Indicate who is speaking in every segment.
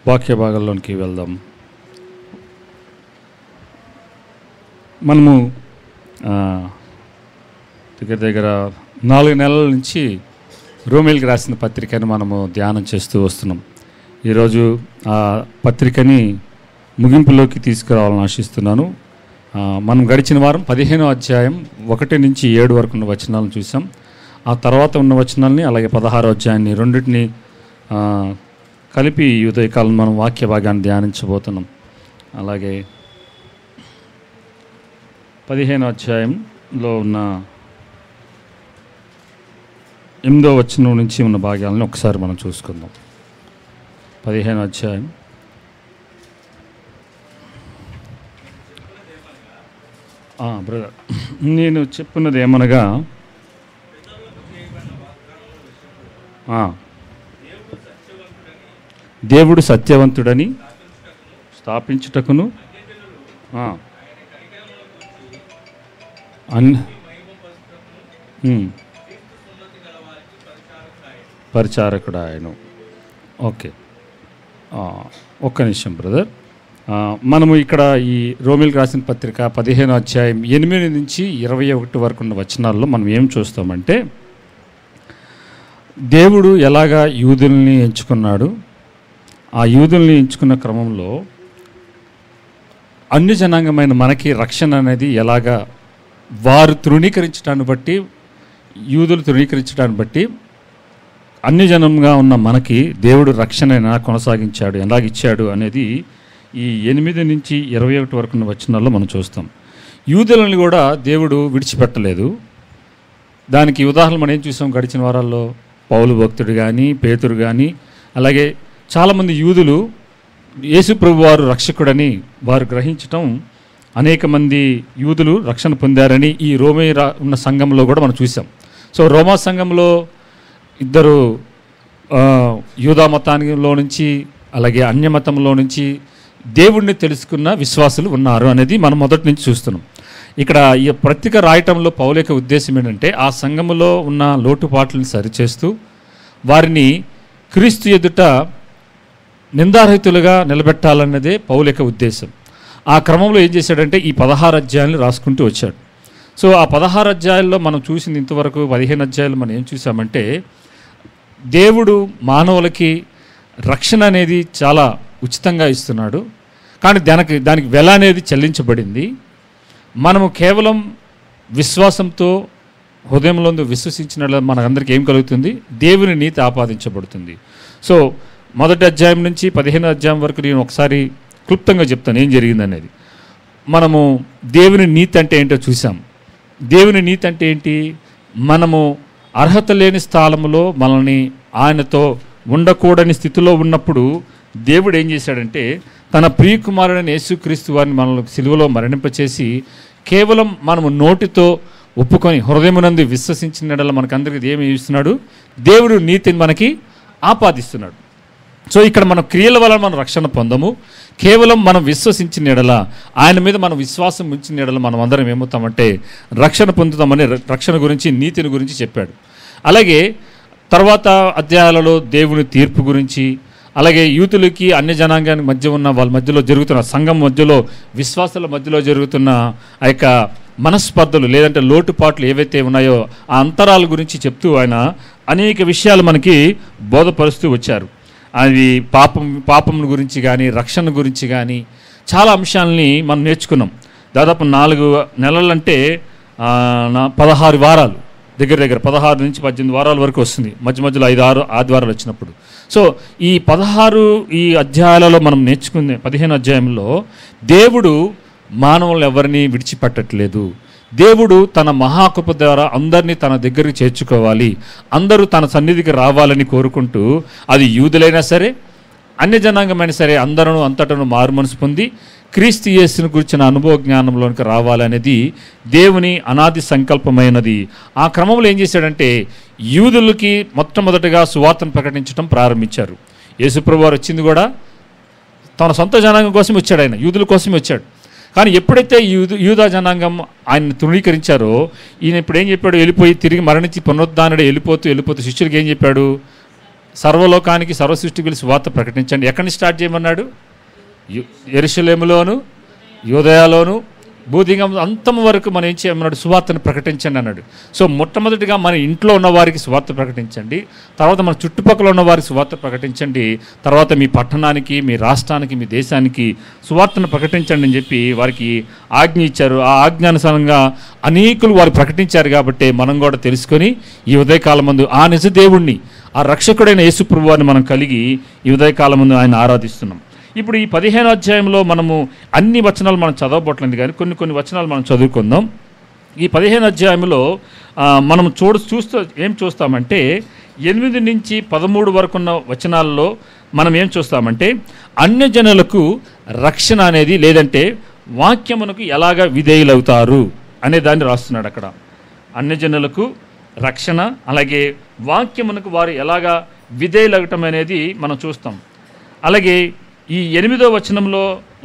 Speaker 1: వాక్య భాగాల్లోనికి వెళ్దాం. మనము దగ్గర 4 నెలల నుంచి రోమేల్కి రాసిన పత్రికని మనము ధ్యానం చేస్తూ వస్తున్నాం. ఈరోజు ఆ పత్రికని ముగింపులోకి తీసుకురావాలని ఆశిస్తున్నాను. మనం గడిచిన వారం 15వ అధ్యాయం 1 నుంచి 7 వరకు ఉన్న వచనాలను చూసాం. ఆ తర్వాత ఉన్న వచనాలని అలాగే 16వ అధ్యాయాన్ని రెండింటిని కలిపి ఈ ఉదయకాలం మనం వాక్య భాగాన్ని ధ్యానించబోతున్నాం. అలాగే 15వ అధ్యాయంలో ఉన్న 8వ వచనం నుంచి ఉన్న భాగాలను ఒకసారి మనం చూసుకుందాం. 15వ అధ్యాయం బ్రదర్, నేను చెప్పున్నది ఏమనగా దేవుడు సత్యవంతుడని స్థాపించుటకును పరిచారకుడు ఆయన. ఓకే, ఒక్క నిమిషం బ్రదర్. మనము ఇక్కడ ఈ రోమిల్కి రాసిన పత్రిక 15వ అధ్యాయం 8 నుంచి 21 వరకు ఉన్న వచనాల్లో మనం ఏం చూస్తామంటే, దేవుడు ఎలాగా యూదుల్ని ఎంచుకున్నాడు, ఆ యూదుల్ని ఎంచుకున్న క్రమంలో అన్ని జనాంగమైన మనకి రక్షణ అనేది ఎలాగా వారు తృణీకరించడాన్ని బట్టి, యూదులు తృణీకరించడాన్ని బట్టి అన్ని జనంగా ఉన్న మనకి దేవుడు రక్షణ కొనసాగించాడు, ఎలాగిచ్చాడు అనేది ఈ 8 నుంచి 21 వరకు ఉన్న వచనాల్లో మనం చూస్తాం. యూదులను కూడా దేవుడు విడిచిపెట్టలేదు. దానికి ఉదాహరణ మనం ఏం చూసాం గడిచిన వారాల్లో? పౌలు భక్తుడు కానీ, పేతురు కానీ, అలాగే చాలామంది యూదులు యేసు ప్రభు వారు రక్షకుడని వారు గ్రహించటం, అనేక మంది యూదులు రక్షణ పొందారని ఈ రోమే ఉన్న సంఘంలో కూడా మనం చూసాం. సో రోమా సంఘంలో 2 యూదా మతంలో నుంచి అలాగే అన్యమతంలో నుంచి దేవుడిని తెలుసుకున్న విశ్వాసులు ఉన్నారు అనేది మనం మొదటి నుంచి చూస్తున్నాం. ఇక్కడ ఈ పత్రిక రాయటంలో పౌలు యొక్క ఉద్దేశం ఏంటంటే, ఆ సంఘములో ఉన్న లోటుపాట్లను సరిచేస్తూ వారిని క్రీస్తు ఎదుట నిందారహితులుగా నిలబెట్టాలన్నదే పౌలు యొక్క ఉద్దేశం. ఆ క్రమంలో ఏం చేశాడంటే ఈ 16 అధ్యాయాలను రాసుకుంటూ వచ్చాడు. సో ఆ 16 అధ్యాయాల్లో మనం చూసింది ఇంతవరకు 15 అధ్యాయాలు మనం ఏం చూసామంటే, దేవుడు మానవులకి రక్షణ అనేది చాలా ఉచితంగా ఇస్తున్నాడు, కానీ దానికి వెల అనేది చెల్లించబడింది. మనము కేవలం విశ్వాసంతో హృదయంలో విశ్వసించిన మనందరికీ ఏం కలుగుతుంది? దేవుని నీతి ఆపాదించబడుతుంది. సో మొదటి అధ్యాయం నుంచి 15వ అధ్యాయం వరకు నేను ఒకసారి క్లుప్తంగా చెప్తాను ఏం జరిగిందనేది. మనము దేవుని నీతి అంటే ఏంటో చూసాం. దేవుని నీతి అంటే ఏంటి? మనము అర్హత లేని స్థలంలో మనల్ని ఆయనతో ఉండకూడని స్థితిలో ఉన్నప్పుడు దేవుడు ఏం చేశాడంటే, తన ప్రియకుమారుడైన యేసుక్రీస్తు వారిని మనల్ని సిలువలో మరణింపచేసి కేవలం మనము నోటితో ఒప్పుకొని హృదయమునందు విశ్వసించిన యెడల మనకందరికీ ఏమి ఇస్తున్నాడు? దేవుడు నీతిని మనకి ఆపాదిస్తున్నాడు. సో ఇక్కడ మన క్రియల వల్ల మనం రక్షణ పొందము, కేవలం మనం విశ్వసించిన యెడల, ఆయన మీద మనం విశ్వాసం ఉంచిన యెడల మనం అందరం ఏమవుతామంటే రక్షణ పొందుతామని రక్షణ గురించి, నీతిని గురించి చెప్పాడు. అలాగే తర్వాత అధ్యాయాలలో దేవుని తీర్పు గురించి, అలాగే యూతులకి అన్య జనాంగానికి మధ్య ఉన్న వాళ్ళ మధ్యలో జరుగుతున్న సంఘం మధ్యలో, విశ్వాసాల మధ్యలో జరుగుతున్న ఆ యొక్క మనస్పర్ధలు లేదంటే లోటుపాట్లు ఏవైతే ఉన్నాయో ఆ అంతరాల గురించి చెప్తూ ఆయన అనేక విషయాలు మనకి బోధపరుస్తూ వచ్చారు. అది పాపం గురించి కానీ, రక్షణ గురించి కానీ చాలా అంశాలని మనం నేర్చుకున్నాం. దాదాపు 4 నెలలంటే 16 వారాలు, దగ్గర 16 నుంచి 18 వారాల వరకు వస్తుంది. మధ్యలో 5-6 ఆదివారాలు వచ్చినప్పుడు. సో ఈ 16 ఈ అధ్యాయాలలో మనం నేర్చుకునే 15 అధ్యాయంలో దేవుడు మానవులను ఎవరిని విడిచిపెట్టట్లేదు. దేవుడు తన మహాకృప ద్వారా అందరినీ తన దగ్గరికి చేర్చుకోవాలి, అందరూ తన సన్నిధికి రావాలని కోరుకుంటూ, అది యూదులైనా సరే అన్య జనాంగమైన సరే అందరూ అంతటను మారు మనసు పొంది క్రీస్తు యేసును గురించిన అనుభవ జ్ఞానంలోనికి రావాలనేది దేవుని అనాది సంకల్పమైనది. ఆ క్రమంలో ఏం చేశాడంటే యూదులకి మొట్టమొదటిగా సువార్తను ప్రకటించడం ప్రారంభించారు. యేసుప్రభు వారు వచ్చింది కూడా తన సొంత జనాంగం కోసం వచ్చాడు, ఆయన యూదుల కోసమే వచ్చాడు. కానీ ఎప్పుడైతే యూదా జనాంగం ఆయన తృణీకరించారో, ఈయన ఇప్పుడు ఏం చెప్పాడు? వెళ్ళిపోయి తిరిగి మరణించి పునరుద్ధానుడే వెళ్ళిపోతూ శిష్యులకి ఏం చెప్పాడు? సర్వలోకానికి సర్వ సృష్టికి వెళ్ళి సువార్త ప్రకటించండి. ఎక్కడి నుంచి స్టార్ట్ చేయమన్నాడు? యెరూషలేములోను, యూదయలోను, భూదిగం అంతం వరకు మనం ఏం చేయమన్నాడు? సువార్తను ప్రకటించండి అన్నాడు. సో మొట్టమొదటిగా మన ఇంట్లో ఉన్న వారికి సువార్త ప్రకటించండి, తర్వాత మన చుట్టుపక్కల ఉన్న వారికి సువార్త ప్రకటించండి, తర్వాత మీ పట్టణానికి, మీ రాష్ట్రానికి, మీ దేశానికి సువార్తను ప్రకటించండి అని చెప్పి వారికి ఆజ్ఞ ఇచ్చారు. ఆ ఆజ్ఞానుసారంగా అనేకులు వారు ప్రకటించారు. కాబట్టి మనం కూడా తెలుసుకొని ఈ ఉదయకాలం ముందు ఆ నిజ దేవుణ్ణి, ఆ రక్షకుడైన యేసు ప్రభువాన్ని మనం కలిగి ఈ ఉదయకాలం ముందు ఆయన ఆరాధిస్తున్నాం. ఇప్పుడు ఈ 15వ అధ్యాయంలో మనము అన్ని వచనాలు మనం చదవబోట్లేదు, కానీ కొన్ని వచనాలు మనం చదువుకుందాం. ఈ 15వ అధ్యాయంలో మనం చూస్తూ ఏం చూస్తామంటే 8 నుంచి 13 వరకు ఉన్న వచనాల్లో మనం ఏం చూస్తామంటే అన్యజనులకు రక్షణ అనేది, లేదంటే వాక్యమునకు ఎలాగ విధేయులవుతారు అనే దాన్ని రాస్తున్నాడు అక్కడ. అన్యజనులకు రక్షణ, అలాగే వాక్యమునకు వారు ఎలాగా విధేయులవటం అనేది మనం చూస్తాం. అలాగే ఈ 8వ వచనంలో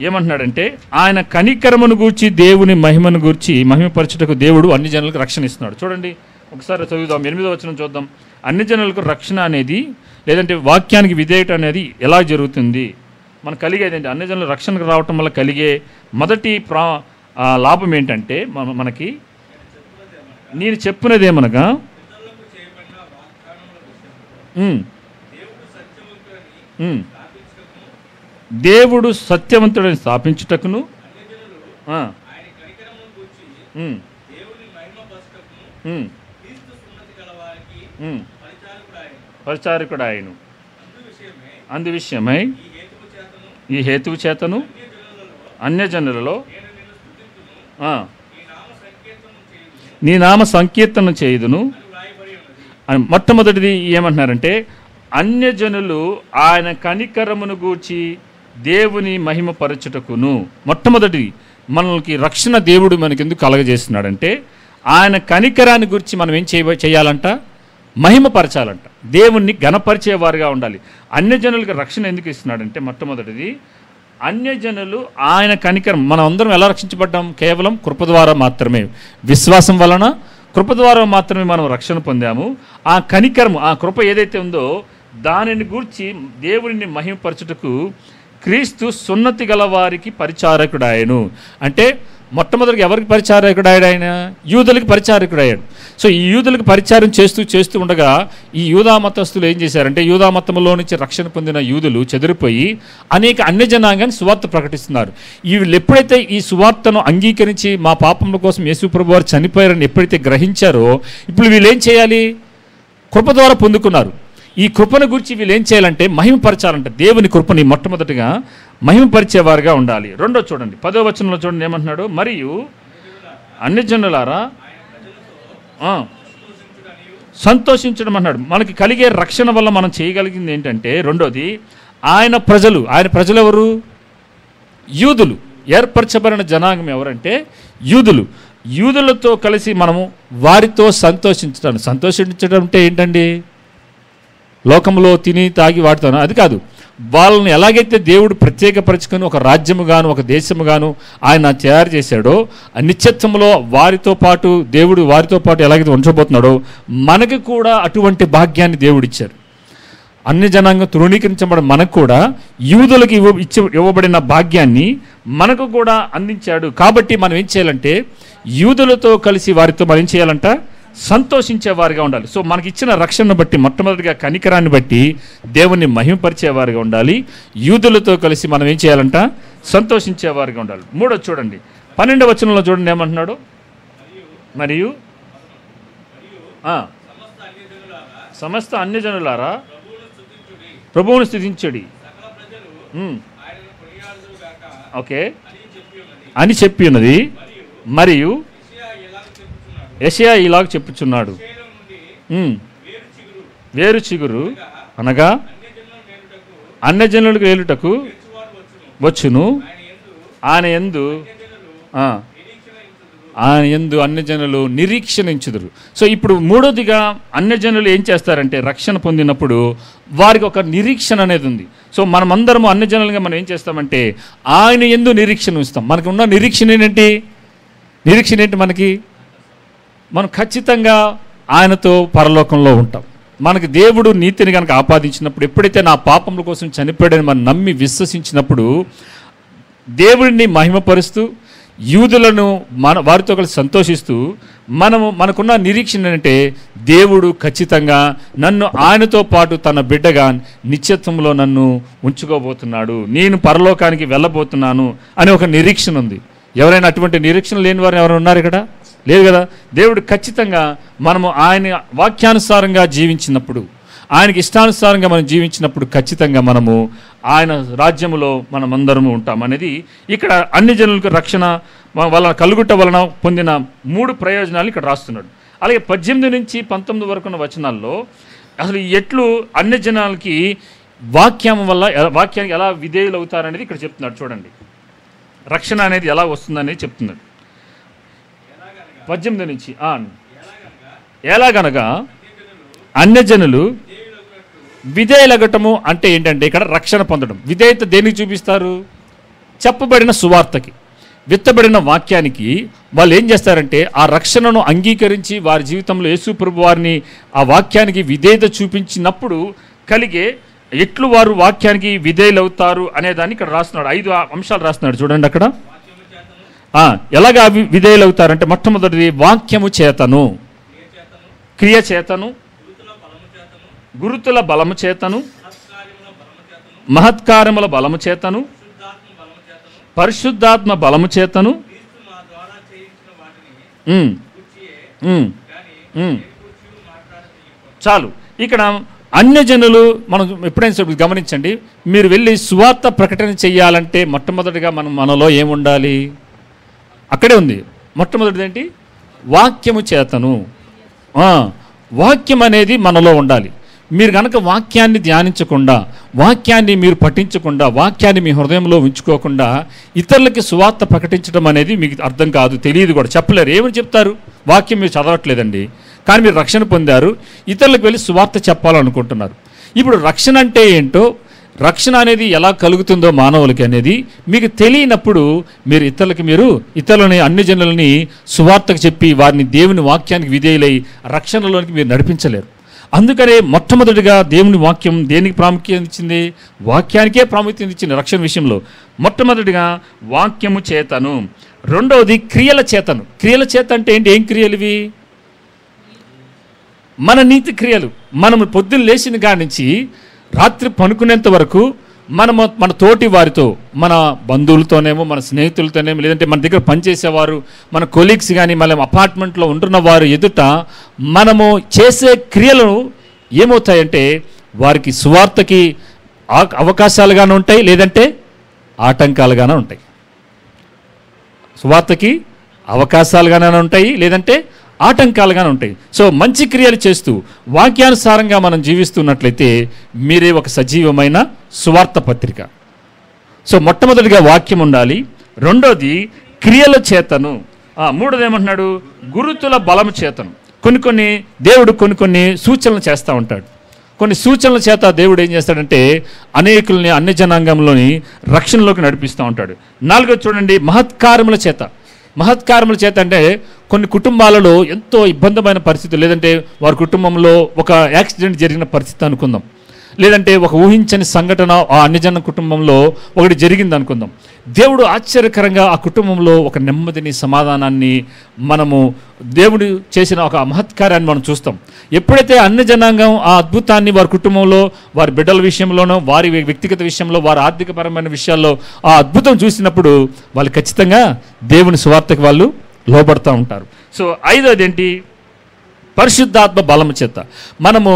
Speaker 1: ఏమంటున్నాడంటే ఆయన కనికరమును గూర్చి దేవుని మహిమను గూర్చి మహిమపరచుటకు దేవుడు అన్ని జనులకు రక్షణ ఇస్తున్నాడు. చూడండి ఒకసారి చదువుదాం, 8వ వచనం చూద్దాం. అన్ని జనులకు రక్షణ అనేది, లేదంటే వాక్యానికి విధేయత అనేది ఎలా జరుగుతుంది? మనకు కలిగేది అన్ని జనుల రక్షణకు రావటం వల్ల కలిగే మొదటి లాభం ఏంటంటే మనకి నేను చెప్పినదేమనగా దేవుడు సత్యవంతుడిని స్థాపించుటకును, పరిచారకుడు ఆయను. అందు విషయమై ఈ హేతువు చేతను అన్యజనులలో నీ నామ సంకీర్తనం చేయుదును అని. మొట్టమొదటిది ఏమంటున్నారంటే అన్యజనులు ఆయన కనికరమును గూర్చి దేవుని మహిమపరచుటకును. మొట్టమొదటి మనకి రక్షణ దేవుడు మనకి ఎందుకు కలగజేస్తున్నాడంటే ఆయన కనికరాన్ని గురించి మనం ఏం చేయాలంట? మహిమపరచాలంట, దేవుణ్ణి ఘనపరిచేవారుగా ఉండాలి. అన్యజనులకు రక్షణ ఎందుకు ఇస్తున్నాడంటే మొట్టమొదటిది అన్యజనులు ఆయన కనికరం. మనం అందరం ఎలా రక్షించబడ్డాం? కేవలం కృప ద్వారా మాత్రమే, విశ్వాసం వలన కృప ద్వారా మాత్రమే మనం రక్షణ పొందాము. ఆ కనికరం, ఆ కృప ఏదైతే ఉందో దానిని గూర్చి దేవుడిని మహిమపరచుటకు క్రీస్తు సున్నతి గల వారికి పరిచారకుడాయను. అంటే మొట్టమొదటిగా ఎవరికి పరిచారకుడాడు? ఆయన యూదులకి పరిచారకుడయ్యాడు. సో ఈ యూదులకు పరిచారం చేస్తూ ఉండగా ఈ యూదా మతస్థులు ఏం చేశారంటే యూదా మతంలో నుంచి రక్షణ పొందిన యూదులు చెదిరిపోయి అనేక అన్య జనాంగాన్ని సువార్త ప్రకటిస్తున్నారు. వీళ్ళు ఎప్పుడైతే ఈ సువార్తను అంగీకరించి మా పాపముల కోసం యేసు ప్రభువు వారు చనిపోయారని ఎప్పుడైతే గ్రహించారో ఇప్పుడు వీళ్ళు ఏం చేయాలి? కృప ద్వారా పొందుకున్నారు. ఈ కృపను గురించి వీళ్ళు ఏం చేయాలంటే మహిమపరచాలంట. దేవుని కృపని మొట్టమొదటిగా మహిమపరిచేవారుగా ఉండాలి. రెండో చూడండి 10వ వచనంలో చూడండి ఏమంటున్నాడు? మరియు అన్యజనులారా సంతోషించడం అన్నాడు. మనకి కలిగే రక్షణ వల్ల మనం చేయగలిగింది ఏంటంటే రెండోది ఆయన ప్రజలు ఎవరు? యూదులు. ఏర్పరచబడిన జనాంగం ఎవరంటే యూదులు. యూదులతో కలిసి మనము వారితో సంతోషించడం అంటే ఏంటండి? లోకంలో తిని తాగి వాడుతాను అది కాదు. వాళ్ళని ఎలాగైతే దేవుడు ప్రత్యేకపరచుకొని ఒక రాజ్యముగాను ఒక దేశముగాను ఆయన తయారు చేశాడో నిత్యత్వంలో వారితో పాటు దేవుడు వారితో పాటు ఎలాగైతే ఉంచబోతున్నాడో మనకి కూడా అటువంటి భాగ్యాన్ని దేవుడిచ్చారు. అన్య జనాంగం తృణీకరించబడిన మనకు కూడా యూదులకు ఇవ్వబడిన భాగ్యాన్ని మనకు కూడా అందించాడు. కాబట్టి మనం ఏం చేయాలంటే యూదులతో కలిసి వారితో మనం ఏం చేయాలంట? సంతోషించేవారుగా ఉండాలి. సో మనకి ఇచ్చిన రక్షణను బట్టి మొట్టమొదటిగా కనికరాన్ని బట్టి దేవుణ్ణి మహిమపరిచేవారుగా ఉండాలి. యూదులతో కలిసి మనం ఏం చేయాలంట? సంతోషించేవారుగా ఉండాలి. మూడోది చూడండి 12వ వచనంలో చూడండి ఏమంటున్నాడు? మరియు సమస్త అన్యజనులారా ప్రభువును స్తుతించుడి ఓకే అని చెప్పి ఉన్నది. మరియు యెషయా ఇలాగ చెప్పుచున్నాడు, వేరు చిగురు అనగా అన్యజనులకు ఏలుటకు వచ్చును, ఆయన యందు అన్యజనులు నిరీక్షణించుదురు. సో ఇప్పుడు మూడోదిగా అన్యజనులు ఏం చేస్తారంటే రక్షణ పొందినప్పుడు వారికి ఒక నిరీక్షణ అనేది ఉంది. సో మనమందరము అన్యజనులుగా మనం ఏం చేస్తామంటే ఆయన యందు నిరీక్షణ ఉంచుతాం. మనకు ఉన్న నిరీక్షణ ఏంటి? మనకి మనం ఖచ్చితంగా ఆయనతో పరలోకంలో ఉంటాం. మనకి దేవుడు నీతిని కనుక ఆపాదించినప్పుడు, ఎప్పుడైతే నా పాపముల కోసం చనిపోయాడని మనం నమ్మి విశ్వసించినప్పుడు దేవుడిని మహిమపరుస్తూ యూదులను వారితో కలిసి సంతోషిస్తూ మనకున్న నిరీక్షణ ఏంటంటే దేవుడు ఖచ్చితంగా నన్ను ఆయనతో పాటు తన బిడ్డగా నిత్యత్వంలో నన్ను ఉంచుకోబోతున్నాడు, నేను పరలోకానికి వెళ్ళబోతున్నాను అనే ఒక నిరీక్షణ ఉంది. ఎవరైనా అటువంటి నిరీక్షణ లేని వారు ఎవరైనా ఉన్నారు ఇక్కడ? లేదు కదా. దేవుడు ఖచ్చితంగా మనము ఆయన వాక్యానుసారంగా జీవించినప్పుడు, ఆయనకి ఇష్టానుసారంగా మనం జీవించినప్పుడు ఖచ్చితంగా మనము ఆయన రాజ్యములో మనమందరము ఉంటాం అనేది ఇక్కడ అన్ని జనులకు రక్షణ వలన కలుగుట వలన పొందిన 3 ప్రయోజనాలు ఇక్కడ రాస్తున్నాడు. అలాగే 18 నుంచి 19 వరకు ఉన్న వచనాల్లో అసలు ఎట్లు అన్ని జనాలకి వాక్యానికి ఎలా విధేయులు అవుతారనేది ఇక్కడ చెప్తున్నాడు. చూడండి, రక్షణ అనేది ఎలా వస్తుందనేది చెప్తున్నాడు. 18 నుంచి ఎలాగనగా అన్యజనులు విధేయులగటము అంటే ఏంటంటే ఇక్కడ రక్షణ పొందడం. విధేయత దేనికి చూపిస్తారు? చెప్పబడిన సువార్తకి, విత్తబడిన వాక్యానికి వాళ్ళు ఏం చేస్తారంటే ఆ రక్షణను అంగీకరించి వారి జీవితంలో యేసు ప్రభు వారిని ఆ వాక్యానికి విధేయత చూపించినప్పుడు కలిగే ఎట్లు వారు వాక్యానికి విధేయులవుతారు అనేదాన్ని ఇక్కడ రాస్తున్నాడు. 5 అంశాలు రాస్తున్నాడు. చూడండి అక్కడ ఎలాగా విధేయులవుతారంటే మొట్టమొదటిది వాక్యము చేతను, క్రియ చేతను, గురుతుల బలము చేతను, మహత్కార్యముల బలము చేతను, పరిశుద్ధాత్మ బలము చేతను. చాలు. ఇక్కడ అన్యజనులు మనం ఎప్పుడైనా గమనించండి, మీరు వెళ్ళి సువార్త ప్రకటన చెయ్యాలంటే మొట్టమొదటిగా మనలో ఏముండాలి? అక్కడే ఉంది. మొట్టమొదటిది ఏంటి? వాక్యము చేతను. వాక్యం అనేది మనలో ఉండాలి. మీరు కనుక వాక్యాన్ని ధ్యానించకుండా, వాక్యాన్ని మీరు పఠించకుండా, వాక్యాన్ని మీ హృదయంలో ఉంచుకోకుండా ఇతరులకి సువార్త ప్రకటించడం అనేది మీకు అర్థం కాదు, తెలియదు కూడా, చెప్పలేరు. ఏమని చెప్తారు? వాక్యం మీరు చదవట్లేదండి, కానీ మీరు రక్షణ పొందారు, ఇతరులకు వెళ్ళి సువార్త చెప్పాలనుకుంటున్నారు. ఇప్పుడు రక్షణ అంటే ఏంటో, రక్షణ అనేది ఎలా కలుగుతుందో మానవులకి అనేది మీకు తెలియనప్పుడు మీరు ఇతరులని అన్ని జనులని సువార్తకు చెప్పి వారిని దేవుని వాక్యానికి విధేయులై రక్షణలోనికి మీరు నడిపించలేరు. అందుకనే మొట్టమొదటిగా దేవుని వాక్యం దేనికి ప్రాముఖ్యత ఇచ్చింది? వాక్యానికే ప్రాముఖ్యత ఇచ్చింది రక్షణ విషయంలో. మొట్టమొదటిగా వాక్యము చేతను. రెండవది క్రియల చేతను. క్రియల చేత అంటే ఏంటి? ఏం క్రియలు ఇవి? మన నీతి క్రియలు. మనము పొద్దున్న లేచిన కాడి నుంచి రాత్రి పనుకునేంత వరకు మన తోటి వారితో, మన బంధువులతోనేమో, మన స్నేహితులతోనేమో, లేదంటే మన దగ్గర పనిచేసేవారు, మన కొలీగ్స్ కానీ, మన అపార్ట్మెంట్లో ఉంటున్న వారు ఎదుట మనము చేసే క్రియలు ఏమవుతాయంటే వారికి సువార్తకి అవకాశాలుగానే ఉంటాయి, లేదంటే ఆటంకాలుగానే ఉంటాయి. సువార్తకి అవకాశాలుగానే ఉంటాయి, లేదంటే ఆటంకాలుగానే ఉంటాయి. సో మంచి క్రియలు చేస్తూ వాక్యానుసారంగా మనం జీవిస్తున్నట్లయితే మీరే ఒక సజీవమైన సువార్త పత్రిక. సో మొట్టమొదటిగా వాక్యం ఉండాలి. రెండోది క్రియల చేతను. మూడోది ఏమంటున్నాడు? గురుతుల బలము చేతను. దేవుడు కొన్ని సూచనలు చేస్తూ ఉంటాడు. కొన్ని సూచనల చేత దేవుడు ఏం చేస్తాడంటే అనేకుల్ని అన్ని జనాంగంలోని రక్షణలోకి నడిపిస్తూ ఉంటాడు. నాలుగోది చూడండి, మహత్కార్యముల చేత. మహత్కారముల చేత అంటే కొన్ని కుటుంబాలలో ఎంతో ఇబ్బందిమైన పరిస్థితి, లేదంటే వారి కుటుంబంలో ఒక యాక్సిడెంట్ జరిగిన పరిస్థితి అనుకుందాం, లేదంటే ఒక ఊహించని సంఘటన ఆ అన్యజన కుటుంబంలో ఒకటి జరిగింది అనుకుందాం. దేవుడు ఆశ్చర్యకరంగా ఆ కుటుంబంలో ఒక నెమ్మదిని, సమాధానాన్ని, దేవుడు చేసిన ఒక మహత్కార్యాన్ని మనం చూస్తాం. ఎప్పుడైతే అన్ని జనాంగం ఆ అద్భుతాన్ని వారి కుటుంబంలో, వారి బిడ్డల విషయంలోనో, వారి వ్యక్తిగత విషయంలో, వారి ఆర్థికపరమైన విషయాల్లో ఆ అద్భుతం చూసినప్పుడు వాళ్ళు ఖచ్చితంగా దేవుని సువార్తకు వాళ్ళు లోబడుతూ ఉంటారు. సో ఐదోది ఏంటి? పరిశుద్ధాత్మ బలము చేత. మనము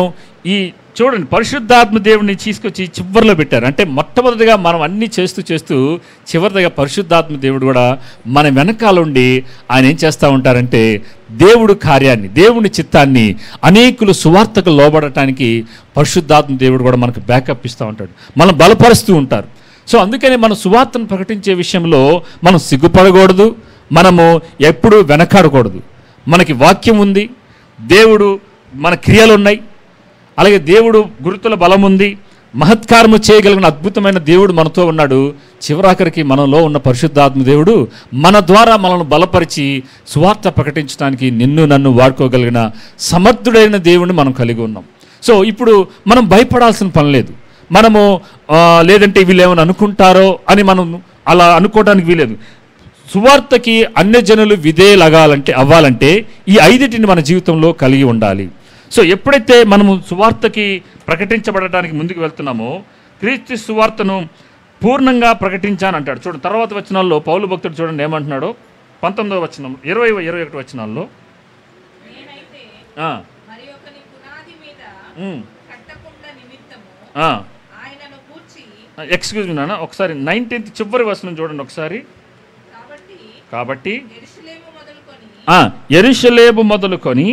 Speaker 1: చూడండి, పరిశుద్ధాత్మ దేవుడిని తీసుకొచ్చి చివరిలో పెట్టారు. అంటే మొట్టమొదటిగా మనం అన్నీ చేస్తూ చివరిగా పరిశుద్ధాత్మ దేవుడు కూడా మన వెనకాలండి ఆయన ఏం చేస్తూ ఉంటారంటే దేవుడు కార్యాన్ని, దేవుని చిత్తాన్ని అనేకులు సువార్తకు లోబడటానికి పరిశుద్ధాత్మ దేవుడు కూడా మనకు బ్యాకప్ ఇస్తూ ఉంటాడు, మనం బలపరుస్తూ ఉంటారు. సో అందుకని మనం సువార్తను ప్రకటించే విషయంలో మనం సిగ్గుపడకూడదు, మనము ఎప్పుడూ వెనకాడకూడదు. మనకి వాక్యం ఉంది, దేవుడు మన క్రియలు ఉన్నాయి, అలాగే దేవుడు గురుతుల బలం ఉంది, మహత్కారము చేయగలిగిన అద్భుతమైన దేవుడు మనతో ఉన్నాడు. చివరాఖరికి మనలో ఉన్న పరిశుద్ధాత్మ దేవుడు మన ద్వారా మనల్ని బలపరిచి సువార్త ప్రకటించడానికి నన్ను వాడుకోగలిగిన సమర్థుడైన దేవుడిని మనం కలిగి ఉన్నాం. సో ఇప్పుడు మనం భయపడాల్సిన పని లేదు. మనము లేదంటే వీళ్ళు ఏమైనా అనుకుంటారో అని మనం అలా అనుకోవడానికి వీలేదు. సువార్తకి అన్యజనులు అవ్వాలంటే ఈ 5టిని మన జీవితంలో కలిగి ఉండాలి. సో ఎప్పుడైతే మనము సువార్తకి ప్రకటించబడటానికి ముందుకు వెళ్తున్నామో, క్రీస్తు సువార్తను పూర్ణంగా ప్రకటించానంటాడు. చూడండి తర్వాత వచనాల్లో పౌలు భక్తుడు చూడండి ఏమంటున్నాడో, 19వ వచనం 20-21 వచనాల్లో ఎక్స్క్యూజ్ మీ నాన్న, ఒకసారి 19th చివరి వచనం చూడండి ఒకసారి. కాబట్టి యెరూషలేము మొదలుకొని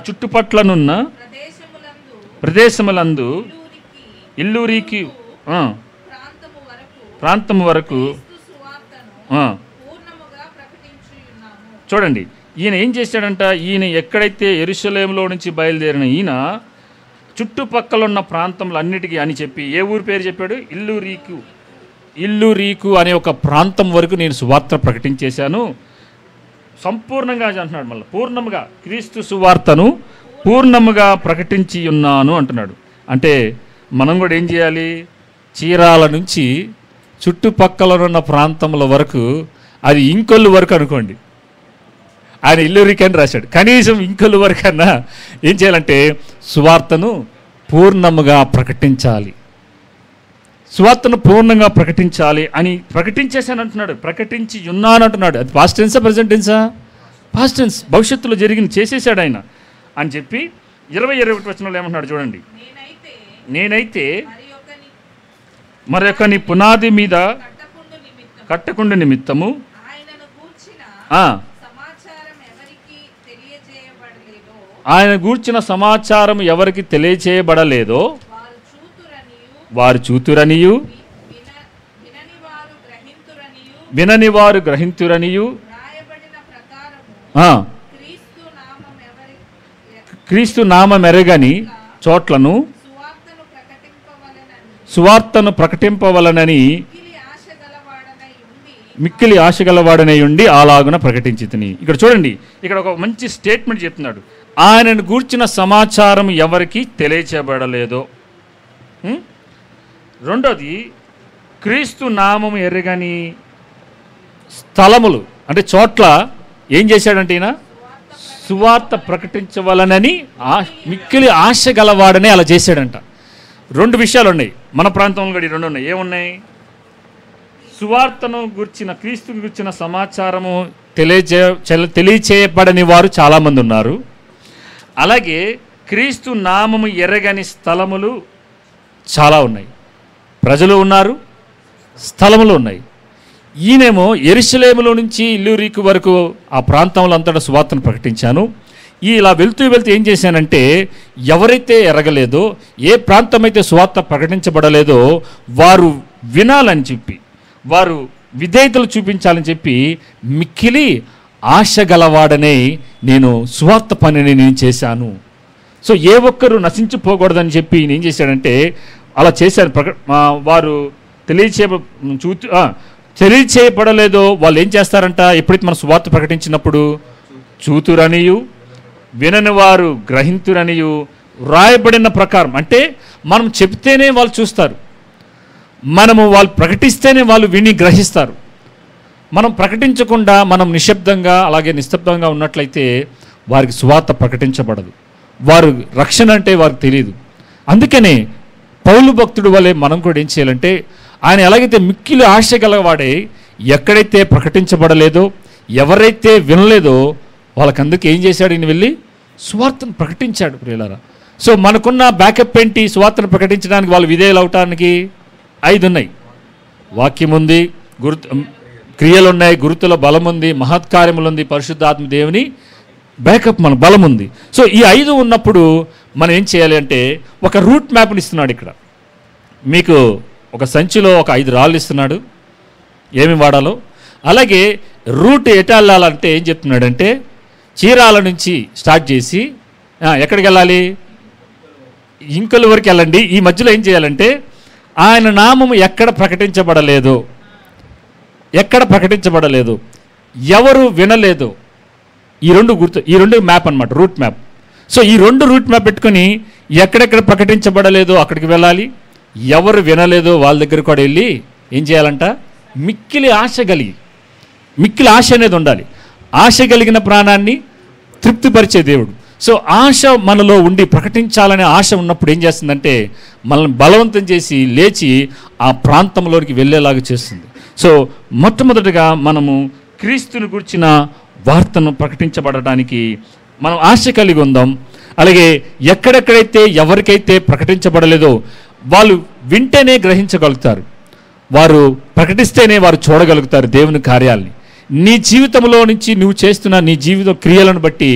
Speaker 1: చుట్టుపట్లనున్న ప్రదేశములందు ఇల్లూరికి ప్రాంతము వరకు చూడండి. ఈయన ఏం చేశాడంట, ఈయన ఎక్కడైతే యెరూషలేములో నుంచి బయలుదేరిన ఈయన చుట్టుపక్కల ఉన్న ప్రాంతంలో అన్నిటికీ అని చెప్పి ఏ ఊరి పేరు చెప్పాడు, ఇల్లూరీకు అనే ఒక ప్రాంతం వరకు నేను సువార్త ప్రకటించేశాను. సంపూర్ణంగా అంటున్నాడు, మళ్ళీ పూర్ణముగా క్రీస్తు సువార్తను పూర్ణముగా ప్రకటించి ఉన్నాను అంటున్నాడు. అంటే మనం కూడా ఏం చేయాలి, చీరాల నుంచి చుట్టుపక్కల ఉన్న ప్రాంతముల వరకు, అది ఇంకొల్లు వరకు అనుకోండి, ఆయన ఇల్లూరికి అని రాశాడు, కనీసం ఇంకొల్లు వరకన్నా ఏం చేయాలంటే సువార్తను పూర్ణముగా ప్రకటించాలి, సువార్తను పూర్ణంగా ప్రకటించాలి అని ప్రకటించేశాను అంటున్నాడు. ప్రకటించి ఉన్నాను అంటున్నాడు. అది పాస్ట్ టెన్సా ప్రెజెంట్ టెన్సా? పాస్ట్ టెన్స్, భవిష్యత్తులో చేసేసాడు ఆయన అని చెప్పి 20-21 వచనంలో ఏమంటున్నాడు చూడండి. నేనైతే మరొకని పునాది మీద కట్టకుండా నిమిత్తము ఆయన గూర్చిన సమాచారం ఎవరికి తెలియచేయబడలేదో వారు చూతురనియు వినని వారు గ్రహింతురనియు క్రీస్తు నామమెరగని చోట్లను సువార్తను ప్రకటింపవలనని మిక్కిలి ఆశగలవాడనై ఉండి అలాగున ప్రకటించితిని. ఇక్కడ చూడండి, ఇక్కడ ఒక మంచి స్టేట్మెంట్ చెప్తున్నాడు. ఆయనను గూర్చిన సమాచారం ఎవరికి తెలియచేయబడలేదో. రెండోది, క్రీస్తు నామము ఎరగని స్థలములు అంటే చోట్ల ఏం చేశాడంటే ఈయన సువార్త ప్రకటించవలనని మిక్కిలి ఆశ గలవాడని అలా చేశాడంట. 2 విషయాలు ఉన్నాయి మన ప్రాంతంలో కూడా, 2 ఉన్నాయి. ఏమున్నాయి? సువార్తను గుర్చిన క్రీస్తుని గుర్చిన సమాచారము తెలియచేయబడని వారు చాలామంది ఉన్నారు. అలాగే క్రీస్తు నామము ఎరగని స్థలములు చాలా ఉన్నాయి. ప్రజలు ఉన్నారు, స్థలములు ఉన్నాయి. ఈయనేమో యెరూషలేములో నుంచి ఇల్లూరీకు వరకు ఆ ప్రాంతంలో అంతటా సువార్తను ప్రకటించాను. ఇలా వెళ్తూ ఏం చేశానంటే, ఎవరైతే ఎరగలేదో, ఏ ప్రాంతం అయితే సువార్త ప్రకటించబడలేదో వారు వినాలని చెప్పి, వారు విధేయతలు చూపించాలని చెప్పి మిక్కిలి ఆశ గలవాడనే నేను సువార్త పనిని నేను చేశాను. సో ఏ ఒక్కరు నశించిపోకూడదని చెప్పి నేను ఏం చేశాడంటే అలా చేశాను. వారు తెలియచేయబడలేదో వాళ్ళు ఏం చేస్తారంట, ఎప్పుడైతే మన సువార్త ప్రకటించినప్పుడు చూతురనియు వినని వారు గ్రహింతురనియు రాయబడిన ప్రకారం, అంటే మనం చెప్తేనే వాళ్ళు చూస్తారు, మనము వాళ్ళు ప్రకటిస్తేనే వాళ్ళు విని గ్రహిస్తారు. మనం ప్రకటించకుండా మనం నిశ్శబ్దంగా అలాగే నిస్తబ్దంగా ఉన్నట్లయితే వారికి సువార్త ప్రకటించబడదు, వారు రక్షణ అంటే వారికి తెలియదు. అందుకనే పౌలు భక్తుడు వలె మనం కూడా ఏం చేయాలంటే, ఆయన ఎలాగైతే మిక్కిలి ఆశ గలవాడే ఎక్కడైతే ప్రకటించబడలేదో, ఎవరైతే వినలేదో వాళ్ళకందుకు ఏం చేశాడు, ఈయన వెళ్ళి సువార్తను ప్రకటించాడు ప్రియులారా. సో మనకున్న బ్యాకప్ ఏంటి, సువార్తను ప్రకటించడానికి వాళ్ళు విధేయులు అవటానికి 5 ఉన్నాయి. వాక్యం ఉంది, క్రియలు ఉన్నాయి, గురుతుల బలం ఉంది, మహత్కార్యములు ఉంది, పరిశుద్ధాత్మ దేవుని బ్యాకప్ మన బలం ఉంది. సో ఈ 5 ఉన్నప్పుడు మనం ఏం చేయాలి అంటే ఒక రూట్ మ్యాప్ని ఇస్తున్నాడు. ఇక్కడ మీకు ఒక సంచిలో ఒక 5 రాళ్ళు ఇస్తున్నాడు, ఏమి వాడాలో. అలాగే రూట్ ఎటు వెళ్ళాలంటే ఏం చెప్తున్నాడంటే, చీరాల నుంచి స్టార్ట్ చేసి ఎక్కడికి వెళ్ళాలి, ఇంకొల్లు వరకు వెళ్ళండి. ఈ మధ్యలో ఏం చేయాలంటే ఆయన నామము ఎక్కడ ప్రకటించబడలేదు, ఎవరు వినలేదు, ఈ 2 మ్యాప్ అన్నమాట, రూట్ మ్యాప్. సో ఈ 2 రూట్ మ్యాప్ పెట్టుకొని ఎక్కడెక్కడ ప్రకటించబడలేదో అక్కడికి వెళ్ళాలి, ఎవరు వినలేదో వాళ్ళ దగ్గర కూడా వెళ్ళి ఏం చేయాలంట, మిక్కిలి ఆశ అనేది ఉండాలి. ఆశ కలిగిన ప్రాణాన్ని తృప్తిపరిచే దేవుడు. సో ఆశ మనలో ఉండి ప్రకటించాలనే ఆశ ఉన్నప్పుడు ఏం చేస్తుందంటే మనల్ని బలవంతం చేసి లేచి ఆ ప్రాంతంలోనికి వెళ్ళేలాగా చేస్తుంది. సో మొట్టమొదటిగా మనము క్రీస్తుని గురించిన వార్తను ప్రకటించబడడానికి మనం ఆశ కలిగి ఉందాం. అలాగే ఎక్కడెక్కడైతే ఎవరికైతే ప్రకటించబడలేదో వాళ్ళు వింటేనే గ్రహించగలుగుతారు, వారు ప్రకటిస్తేనే వారు చూడగలుగుతారు దేవుని కార్యాలని. నీ జీవితంలో నుంచి నువ్వు చేస్తున్న నీ జీవిత క్రియలను బట్టి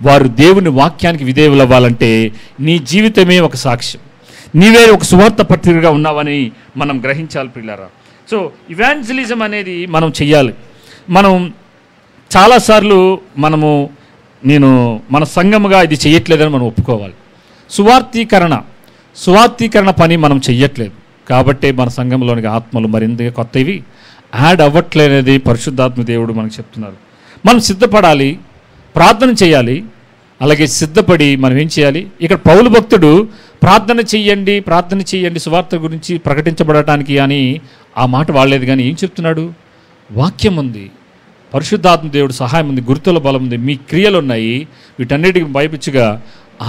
Speaker 1: వారు దేవుని వాక్యానికి విధేయులు అవ్వాలంటే నీ జీవితమే ఒక సాక్ష్యం, నీవే ఒక సువార్త పత్రికగా ఉన్నావని మనం గ్రహించాలి ప్రియులారా. సో ఇవాంజలిజం అనేది మనం చెయ్యాలి. మనం చాలాసార్లు నేను మన సంఘముగా ఇది చెయ్యట్లేదని మనం ఒప్పుకోవాలి. సువార్తీకరణ పని మనం చెయ్యట్లేదు కాబట్టి మన సంఘంలోనికి ఆత్మలు మరింత కొత్తవి యాడ్ అవ్వట్లేనేది పరిశుద్ధాత్మ దేవుడు మనకు చెప్తున్నారు. మనం సిద్ధపడాలి, ప్రార్థన చేయాలి. అలాగే సిద్ధపడి మనం ఏం చేయాలి, ఇక్కడ పౌలు భక్తుడు ప్రార్థన చెయ్యండి సువార్త గురించి ప్రకటించబడటానికి అని ఆ మాట వాడలేదు. కానీ ఏం చెప్తున్నాడు, వాక్యం ఉంది, పరిశుద్ధాత్మ దేవుడు సహాయం ఉంది, గుర్తుల బలం ఉంది, మీ క్రియలు ఉన్నాయి, వీటన్నిటికి పైపిచ్చిగా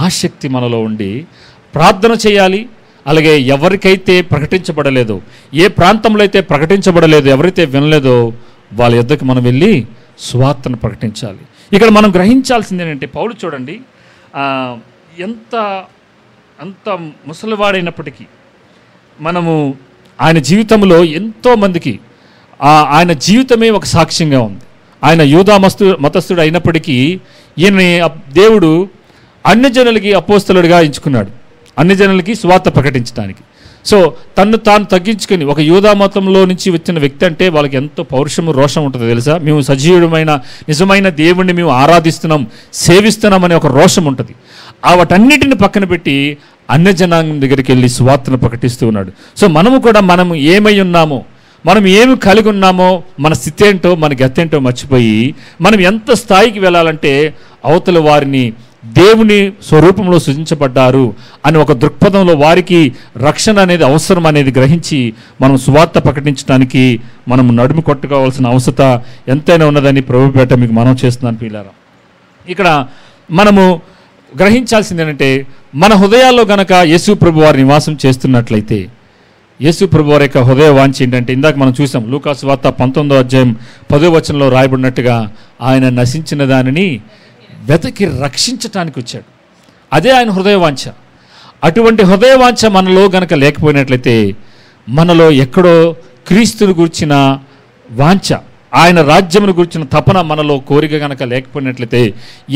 Speaker 1: ఆసక్తి మనలో ఉండి ప్రార్థన చేయాలి. అలాగే ఎవరికైతే ప్రకటించబడలేదో, ఏ ప్రాంతంలో అయితే ప్రకటించబడలేదో, ఎవరైతే వినలేదో వాళ్ళ యొద్దకు మనం వెళ్ళి సువార్తను ప్రకటించాలి. ఇక్కడ మనం గ్రహించాల్సింది ఏంటంటే పౌలు చూడండి, అంత ముసలివాడైనప్పటికీ మనము ఆయన జీవితంలో ఎంతోమందికి ఆయన జీవితమే ఒక సాక్ష్యంగా ఉంది. ఆయన యూదా మతస్థుడు అయినప్పటికీ ఈయన దేవుడు అన్యజనులకి అపోస్తలుడిగా ఎంచుకున్నాడు, అన్యజనులకి సువార్త ప్రకటించడానికి. సో తను తాను తగ్గించుకొని ఒక యూదా మతంలో నుంచి వచ్చిన వ్యక్తి అంటే వాళ్ళకి ఎంతో పౌరుషము రోషం ఉంటుంది తెలుసా. మేము సజీవుడమైన నిజమైన దేవుణ్ణి మేము ఆరాధిస్తున్నాం, సేవిస్తున్నాం అనే ఒక రోషం ఉంటుంది. వాటన్నిటిని పక్కన పెట్టి అన్యజనాంగం దగ్గరికి వెళ్ళి సువార్తను ప్రకటిస్తూ ఉన్నాడు. సో మనము ఏమై ఉన్నామో, మనం ఏమి కలిగి ఉన్నామో, మన స్థితి ఏంటో మన గతేంటో మర్చిపోయి మనం ఎంత స్థాయికి వెళ్ళాలంటే అవతల వారిని దేవుని స్వరూపంలో సృజించబడ్డారు అని ఒక దృక్పథంలో వారికి రక్షణ అనేది అవసరం అనేది గ్రహించి మనం సువార్త ప్రకటించడానికి మనం నడుము కొట్టుకోవాల్సిన అవసరత ఎంతైనా ఉన్నదని ప్రభుపేట మీకు మనం చేస్తున్నాను పిల్లారా. ఇక్కడ మనము గ్రహించాల్సింది ఏంటంటే మన హృదయాల్లో గనక యేసు ప్రభు వారి నివాసం చేస్తున్నట్లయితే, యేసు ప్రభు వారి యొక్క హృదయ వాంఛ ఏంటంటే ఇందాక మనం చూసాం లూకాసు వార్త 19వ అధ్యాయం 10వ వచనంలో రాయబడినట్టుగా ఆయన నశించిన దానిని వెతకి రక్షించటానికి వచ్చాడు. అదే ఆయన హృదయవాంఛ. అటువంటి హృదయవాంఛ మనలో గనక లేకపోయినట్లయితే, మనలో ఎక్కడో క్రీస్తుని గురించిన వాంఛ, ఆయన రాజ్యమును గురించిన తపన మనలో కోరిక గనక లేకపోయినట్లయితే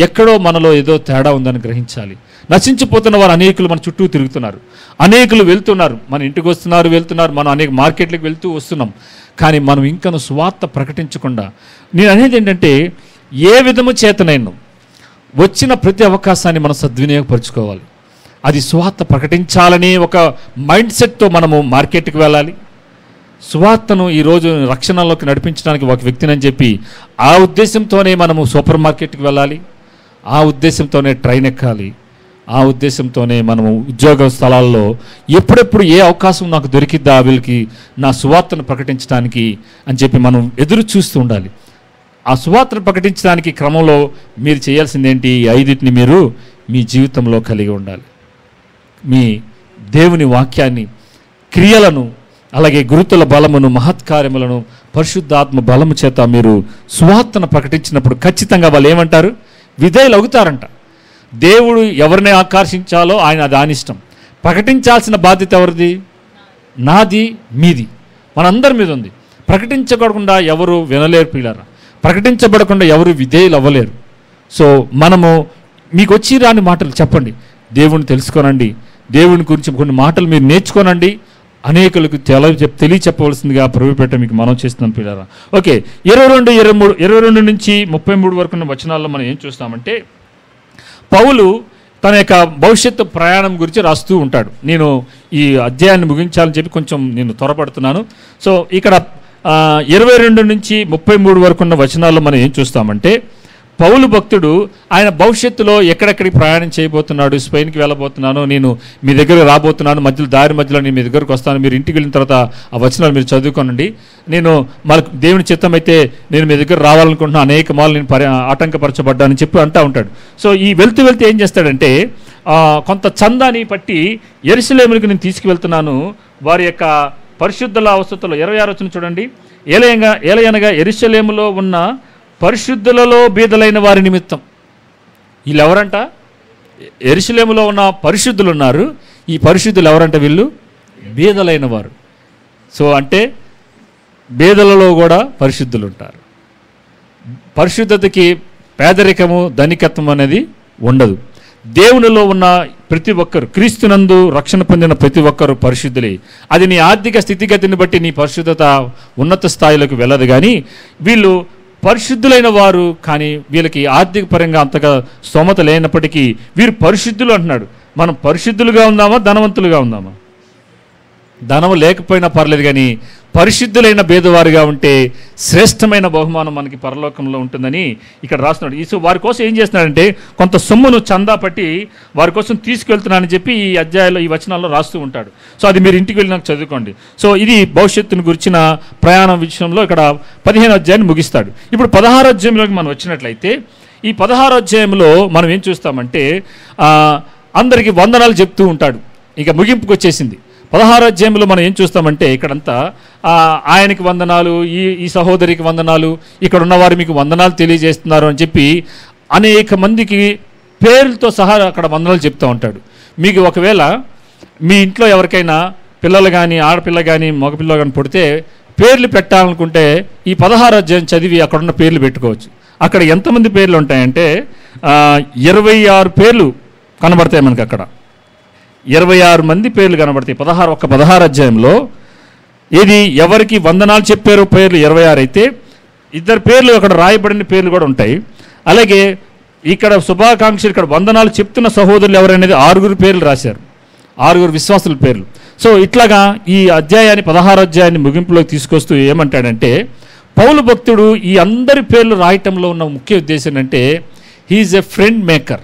Speaker 1: ఎక్కడో మనలో ఏదో తేడా ఉందని గ్రహించాలి. నశించిపోతున్న వారు అనేకులు మన చుట్టూ తిరుగుతున్నారు, అనేకులు వెళ్తున్నారు, మన ఇంటికి వెళ్తున్నారు, మనం అనేక మార్కెట్లకు వెళ్తూ వస్తున్నాం. కానీ మనం ఇంకను సువార్త ప్రకటించకుండా, నేను అనేది ఏంటంటే ఏ విధము చేతనైనా వచ్చిన ప్రతి అవకాశాన్ని మనం సద్వినియోగపరచుకోవాలి. అది సువార్త ప్రకటించాలని ఒక మైండ్ సెట్తో మనము మార్కెట్కి వెళ్ళాలి. సువార్తను ఈరోజు రక్షణలోకి నడిపించడానికి ఒక వ్యక్తిని అని చెప్పి ఆ ఉద్దేశంతోనే మనము సూపర్ మార్కెట్కి వెళ్ళాలి, ఆ ఉద్దేశంతోనే ట్రైన్ ఎక్కాలి, ఆ ఉద్దేశంతోనే మనము ఉద్యోగ స్థలాల్లో ఎప్పుడెప్పుడు ఏ అవకాశం నాకు దొరికిద్దా వీళ్ళకి నా సువార్తను ప్రకటించడానికి అని చెప్పి మనం ఎదురు చూస్తూ ఉండాలి. ఆ సువార్తను ప్రకటించడానికి క్రమంలో మీరు చేయాల్సిందేంటి, ఈ 5 మీరు మీ జీవితంలో కలిగి ఉండాలి. మీ దేవుని వాక్యాన్ని, క్రియలను, అలాగే గురుతుల బలమును, మహత్కార్యములను పరిశుద్ధాత్మ బలము చేత మీరు సువార్తను ప్రకటించినప్పుడు ఖచ్చితంగా వాళ్ళు ఏమంటారు, విధేయులు అవుతారంట. దేవుడు ఎవరిని ఆకర్షించాలో ఆయన దానిష్టం. ప్రకటించాల్సిన బాధ్యత ఎవరిది, నాది, మీది, మనందరి మీద ఉంది. ప్రకటించకుండా ఎవరు వినలేరు పిల్లరా, ప్రకటించబడకుండా ఎవరు విధేయులు అవ్వలేరు. సో మనము మీకు వచ్చి రాని మాటలు చెప్పండి, దేవుని తెలుసుకోనండి, దేవుని గురించి కొన్ని మాటలు మీరు నేర్చుకోనండి, అనేకులకు తెలియచెప్పవలసిందిగా ప్రభుపేట మీకు మనం చేస్తున్నాం పిల్లరా. ఓకే, 22 నుంచి 33 వరకు ఉన్న వచనాల్లో మనం ఏం చూస్తామంటే పౌలు తన యొక్క భవిష్యత్తు ప్రయాణం గురించి రాస్తూ ఉంటాడు. నేను ఈ అధ్యాయాన్ని ముగించాలని చెప్పి కొంచెం నేను త్వరపడుతున్నాను. సో ఇక్కడ 22 నుంచి 33 వరకు ఉన్న వచనాల్లో మనం ఏం చూస్తామంటే పౌలు భక్తుడు ఆయన భవిష్యత్తులో ఎక్కడెక్కడికి ప్రయాణం చేయబోతున్నాడు, స్పెయిన్కి వెళ్ళబోతున్నాను, నేను మీ దగ్గర రాబోతున్నాను, దారి మధ్యలో నేను మీ దగ్గరకు వస్తాను, మీరు ఇంటికి వెళ్ళిన తర్వాత ఆ వచనాలు మీరు చదువుకోనండి, నేను మనకు దేవుని చిత్తం అయితే నేను మీ దగ్గర రావాలనుకుంటున్నాను, అనేక మార్లు నేను ఆటంకపరచబడ్డానని చెప్పి అంటూ ఉంటాడు. సో ఈ వెళ్తూ ఏం చేస్తాడంటే కొంత చందాని పట్టి యెరూషలేముకి నేను తీసుకువెళ్తున్నాను, వారి యొక్క పరిశుద్ధుల అవస్థలో 26 వచనం చూడండి. ఏలయనగా యెరూషలేములో ఉన్న పరిశుద్ధులలో బీదలైన వారి నిమిత్తం. వీళ్ళు ఎవరంట? యెరూషలేములో ఉన్న పరిశుద్ధులు ఉన్నారు. ఈ పరిశుద్ధులు ఎవరంట? వీళ్ళు బీదలైన వారు. సో అంటే బీదలలో కూడా పరిశుద్ధులు ఉంటారు. పరిశుద్ధతకి పేదరికము ధనికత్వం అనేది ఉండదు. దేవునిలో ఉన్న ప్రతి ఒక్కరు, క్రీస్తునందు రక్షణ పొందిన ప్రతి ఒక్కరు పరిశుద్ధులే. అది నీ ఆర్థిక స్థితిగతిని బట్టి నీ పరిశుద్ధత ఉన్నత స్థాయిలోకి వెళ్ళదు. కానీ వీళ్ళు పరిశుద్ధులైన వారు, కానీ వీళ్ళకి ఆర్థిక పరంగా అంతగా స్తోమత లేనప్పటికీ వీరు పరిశుద్ధులు అంటున్నాడు. మనం పరిశుద్ధులుగా ఉందామా, ధనవంతులుగా ఉందామా? ధనం లేకపోయినా పర్లేదు, కానీ పరిశుద్ధులైన భేదవారుగా ఉంటే శ్రేష్టమైన బహుమానం మనకి పరలోకంలో ఉంటుందని ఇక్కడ రాస్తున్నాడు. ఈ వారి కోసం ఏం చేస్తున్నాడంటే కొంత సొమ్మును చందా పట్టి వారి కోసం తీసుకెళ్తున్నానని చెప్పి ఈ అధ్యాయంలో ఈ వచనాల్లో రాస్తూ ఉంటాడు. సో అది మీరు ఇంటికి వెళ్ళినాక చదువుకోండి. సో ఇది భవిష్యత్తును గురించిన ప్రయాణం విషయంలో ఇక్కడ 15వ అధ్యాయాన్ని ముగిస్తాడు. ఇప్పుడు 16వ అధ్యాయంలోకి మనం వచ్చినట్లయితే ఈ 16వ అధ్యాయంలో మనం ఏం చూస్తామంటే అందరికీ వందనాలు చెప్తూ ఉంటాడు. ఇక ముగింపుకు వచ్చేసింది. 16వ అధ్యాయంలో మనం ఏం చూస్తామంటే ఇక్కడంతా ఆయనకి వందనాలు, ఈ సహోదరికి వందనాలు, ఇక్కడ ఉన్నవారు మీకు వందనాలు తెలియజేస్తున్నారు అని చెప్పి అనేక మందికి పేర్లతో సహా అక్కడ వందనాలు చెప్తూ ఉంటాడు. మీకు ఒకవేళ మీ ఇంట్లో ఎవరికైనా పిల్లలు కానీ ఆడపిల్ల కానీ మగపిల్ల కానీ పుడితే పేర్లు పెట్టాలనుకుంటే ఈ 16వ అధ్యాయం చదివి అక్కడున్న పేర్లు పెట్టుకోవచ్చు. అక్కడ ఎంతమంది పేర్లు ఉంటాయంటే 26 పేర్లు కనబడతాయి మనకి. అక్కడ 26 మంది పేర్లు కనబడతాయి. 16 అధ్యాయంలో ఏది ఎవరికి వందనాలు చెప్పారో పేర్లు 26 అయితే 2 పేర్లు అక్కడ రాయబడిన పేర్లు కూడా ఉంటాయి. అలాగే ఇక్కడ శుభాకాంక్షలు, ఇక్కడ వందనాలు చెప్తున్న సహోదరులు ఎవరనేది 6 పేర్లు రాశారు, 6 విశ్వాసుల పేర్లు. సో ఇట్లాగా ఈ అధ్యాయాన్ని 16 అధ్యాయాన్ని ముగింపులోకి తీసుకొస్తూ ఏమంటాడంటే పౌలు భక్తుడు ఈ అందరి పేర్లు రాయటంలో ఉన్న ముఖ్య ఉద్దేశం అంటే he's a friend maker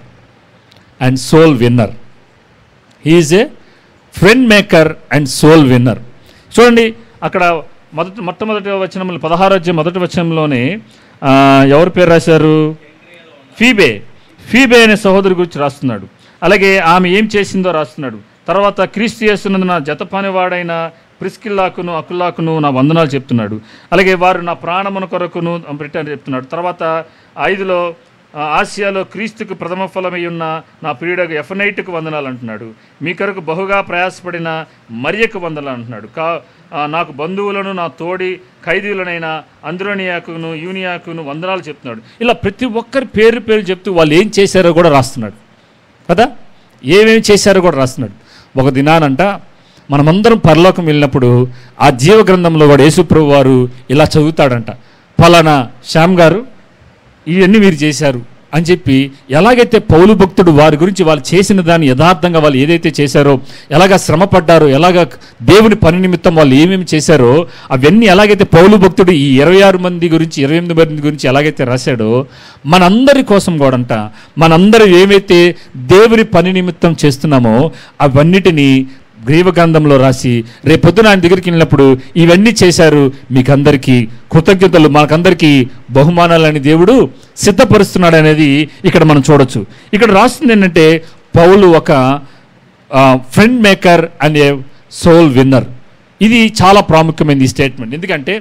Speaker 1: and soul winner. He's a friend maker and soul winner. చూడండి అక్కడ మొట్టమొదటి వచనంలో 16వ అధ్యాయం మొదటి వచనంలోనే ఎవరి పేరు రాశారు? ఫీబే అనే సహోదరి గురించి రాస్తున్నాడు. అలాగే ఆమె ఏం చేసిందో రాస్తున్నాడు. తర్వాత క్రీస్తు యేసునందు నా జతపనివాడైన ప్రిస్కిల్లాకును అకుల్లాకును నా వందనాలు చెప్తున్నాడు. అలాగే వారు నా ప్రాణమున కొరకును రిటర్న్ చెప్తున్నాడు. తర్వాత 5లో ఆసియాలో క్రీస్తుకు ప్రథమ ఫలమై ఉన్న నా ప్రియుడకు ఎఫనైట్కు వందనాలు అంటున్నాడు. మీ కొరకు బహుగా ప్రయాసపడిన మరియకు వందనాలు అంటున్నాడు. నాకు బంధువులను నా తోడి ఖైదీలనైన అంద్రోనియాకును యూనియాకును వందనాలు చెప్తున్నాడు. ఇలా ప్రతి ఒక్కరి పేరు చెప్తూ వాళ్ళు ఏం చేశారో కూడా రాస్తున్నాడు కదా, ఏమేమి చేశారో కూడా రాస్తున్నాడు. ఒక దినానంట మనమందరం పరలోకం వెళ్ళినప్పుడు ఆ జీవ గ్రంథంలో కూడా యేసుప్రభు వారు ఇలా చదువుతాడంట, ఫలానా శ్యామ్ గారు ఇవన్నీ మీరు చేశారు అని చెప్పి ఎలాగైతే పౌలు భక్తుడు వారి గురించి వాళ్ళు చేసిన దాన్ని యథార్థంగా వాళ్ళు ఏదైతే చేశారో, ఎలాగ శ్రమ పడ్డారో, ఎలాగ దేవుని పని నిమిత్తం వాళ్ళు ఏమేమి చేశారో అవన్నీ ఎలాగైతే పౌలు భక్తుడు ఈ 26 మంది గురించి 28 మంది గురించి ఎలాగైతే రాశాడో మనందరి కోసం కూడంట మనందరూ ఏమైతే దేవుని పని నిమిత్తం చేస్తున్నామో అవన్నిటినీ గ్రీవగ్రంథంలో రాసి రేపొద్దున ఆయన దగ్గరికి వెళ్ళినప్పుడు ఇవన్నీ చేశారు, మీకందరికీ కృతజ్ఞతలు, మనకందరికీ బహుమానాలని దేవుడు సిద్ధపరుస్తున్నాడు అనేది ఇక్కడ మనం చూడొచ్చు. ఇక్కడ రాస్తుంది ఏంటంటే పౌలు ఒక friend maker and a soul winner. ఇది చాలా ప్రాముఖ్యమైనది ఈ స్టేట్మెంట్. ఎందుకంటే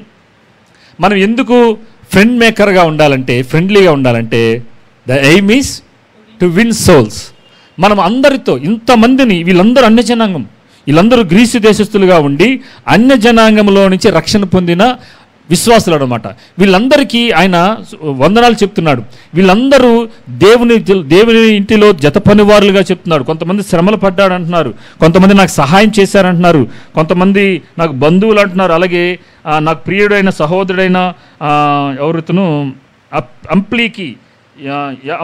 Speaker 1: మనం ఎందుకు ఫ్రెండ్ మేకర్గా ఉండాలంటే, ఫ్రెండ్లీగా ఉండాలంటే the aim is to win souls. మనం అందరితో ఇంతమందిని, వీళ్ళందరూ అన్య జనాంగం, వీళ్ళందరూ గ్రీసు దేశస్తులుగా ఉండి అన్య జనాంగంలో నుంచి రక్షణ పొందిన విశ్వాసులు అన్నమాట. వీళ్ళందరికీ ఆయన వందనాలు చెప్తున్నాడు. వీళ్ళందరూ దేవుని ఇంటిలో జత పనివారులుగా చెప్తున్నాడు. కొంతమంది శ్రమలు పడ్డాడు అంటున్నారు, కొంతమంది నాకు సహాయం చేశారంటున్నారు, కొంతమంది నాకు బంధువులు అంటున్నారు, అలాగే నాకు ప్రియుడైన సహోదరుడైన ఎవరితను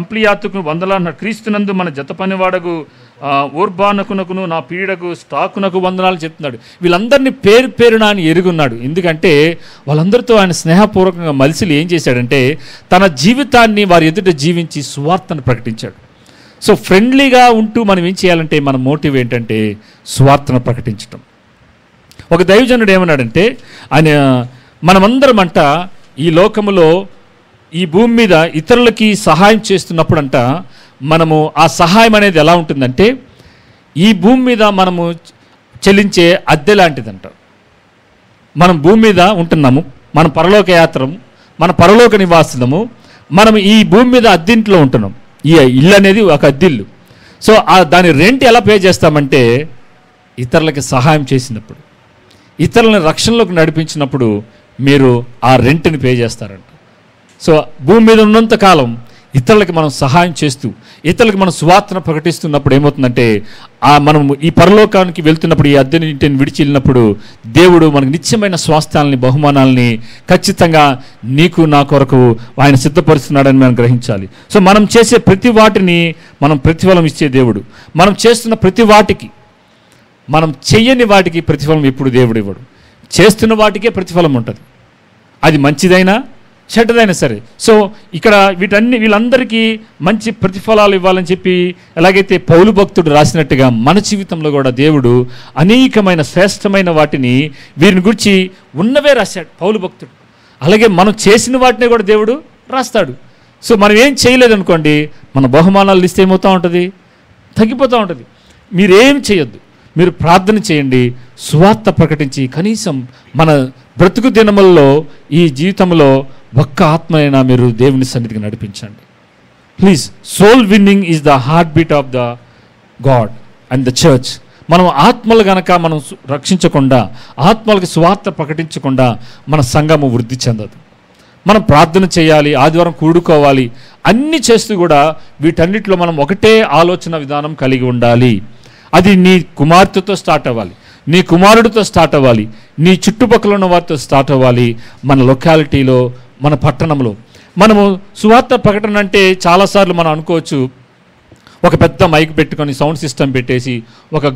Speaker 1: అంప్లియాతుకు వందనాలు అంటున్నాడు. క్రీస్తునందు మన జత పనివాడకు ఊర్బానకునకును నా పీడకు స్టాకునకు వందనాలు చెప్తున్నాడు. వీళ్ళందరినీ పేరు పేరున ఆయన ఎరుగున్నాడు. ఎందుకంటే వాళ్ళందరితో ఆయన స్నేహపూర్వకంగా మలిసి ఏం చేశాడంటే తన జీవితాన్ని వారి ఎదుట జీవించి సువార్తను ప్రకటించాడు. సో ఫ్రెండ్లీగా ఉంటూ మనం ఏం చేయాలంటే మన మోటివ్ ఏంటంటే సువార్తను ప్రకటించటం. ఒక దైవజనుడు ఏమన్నాడంటే ఆయన మనమందరమంట ఈ లోకములో ఈ భూమి మీద ఇతరులకి సహాయం చేస్తున్నప్పుడంట మనము ఆ సహాయం అనేది ఎలా ఉంటుందంటే ఈ భూమి మీద మనము చెల్లించే అద్దె లాంటిదంట. మనం భూమి మీద ఉంటున్నాము, మన పరలోక యాత్రము, మన పరలోక నివాసులము, మనం ఈ భూమి మీద అద్దెంట్లో ఉంటున్నాం. ఈ ఇల్లు అనేది ఒక అద్దిల్లు. సో దాని రెంట్ ఎలా పే చేస్తామంటే ఇతరులకి సహాయం చేసినప్పుడు, ఇతరులని రక్షణలోకి నడిపించినప్పుడు మీరు ఆ రెంట్ని పే చేస్తారంట. సో భూమి మీద ఉన్నంత కాలం ఇతరులకి మనం సహాయం చేస్తూ ఇతరులకి మనం సువార్తను ప్రకటిస్తున్నప్పుడు ఏమవుతుందంటే మనం ఈ పరలోకానికి వెళ్తున్నప్పుడు ఈ అద్దెని ఇంటిని విడిచి వెళ్ళినప్పుడు దేవుడు మనకు నిత్యమైన స్వాస్థ్యాలని బహుమానాలని ఖచ్చితంగా నీకు నా కొరకు ఆయన సిద్ధపరుస్తున్నాడని మనం గ్రహించాలి. సో మనం చేసే ప్రతి వాటిని మనం ప్రతిఫలం ఇచ్చే దేవుడు. మనం చేస్తున్న ప్రతి వాటికి, మనం చెయ్యని వాటికి ప్రతిఫలం ఎప్పుడు దేవుడు ఇవ్వడు. చేస్తున్న వాటికే ప్రతిఫలం ఉంటుంది, అది మంచిదైనా చెడ్డదైనా సరే. సో ఇక్కడ వీళ్ళందరికీ మంచి ప్రతిఫలాలు ఇవ్వాలని చెప్పి ఎలాగైతే పౌలు భక్తుడు రాసినట్టుగా మన జీవితంలో కూడా దేవుడు అనేకమైన శ్రేష్టమైన వాటిని వీరిని గురించి ఉన్నవే రాశాడు పౌలు భక్తుడు. అలాగే మనం చేసిన వాటిని కూడా దేవుడు రాస్తాడు. సో మనం ఏం చేయలేదనుకోండి మన బహుమానాలు లిస్ట్ ఏమవుతూ ఉంటుంది, తగ్గిపోతూ ఉంటుంది. మీరేం చేయొద్దు, మీరు ప్రార్థన చేయండి, సువార్త ప్రకటించి కనీసం మన బ్రతుకు దినముల్లో ఈ జీవితంలో ఒక్క ఆత్మ అయినా మీరు దేవుని సన్నిధికి నడిపించండి. Please, soul winning is the heartbeat of the god and the ద చర్చ్. మనం ఆత్మలు గనక మనం రక్షించకుండా, ఆత్మలకు సువార్త ప్రకటించకుండా మన సంఘము వృద్ధి చెందదు. మనం ప్రార్థన చేయాలి, ఆదివారం కూడుకోవాలి, అన్నీ చేస్తూ కూడా వీటన్నిటిలో మనం ఒకటే ఆలోచన విధానం కలిగి ఉండాలి. అది నీ కుమార్తెతో స్టార్ట్ అవ్వాలి, నీ కుమారుడితో స్టార్ట్ అవ్వాలి, నీ చుట్టుపక్కల ఉన్న వారితో స్టార్ట్ అవ్వాలి. మన లొకాలిటీలో, మన పట్టణంలో మనము సువార్త ప్రకటన అంటే చాలాసార్లు మనం అనుకోవచ్చు ఒక పెద్ద మైక్ పెట్టుకొని సౌండ్ సిస్టమ్ పెట్టేసి ఒక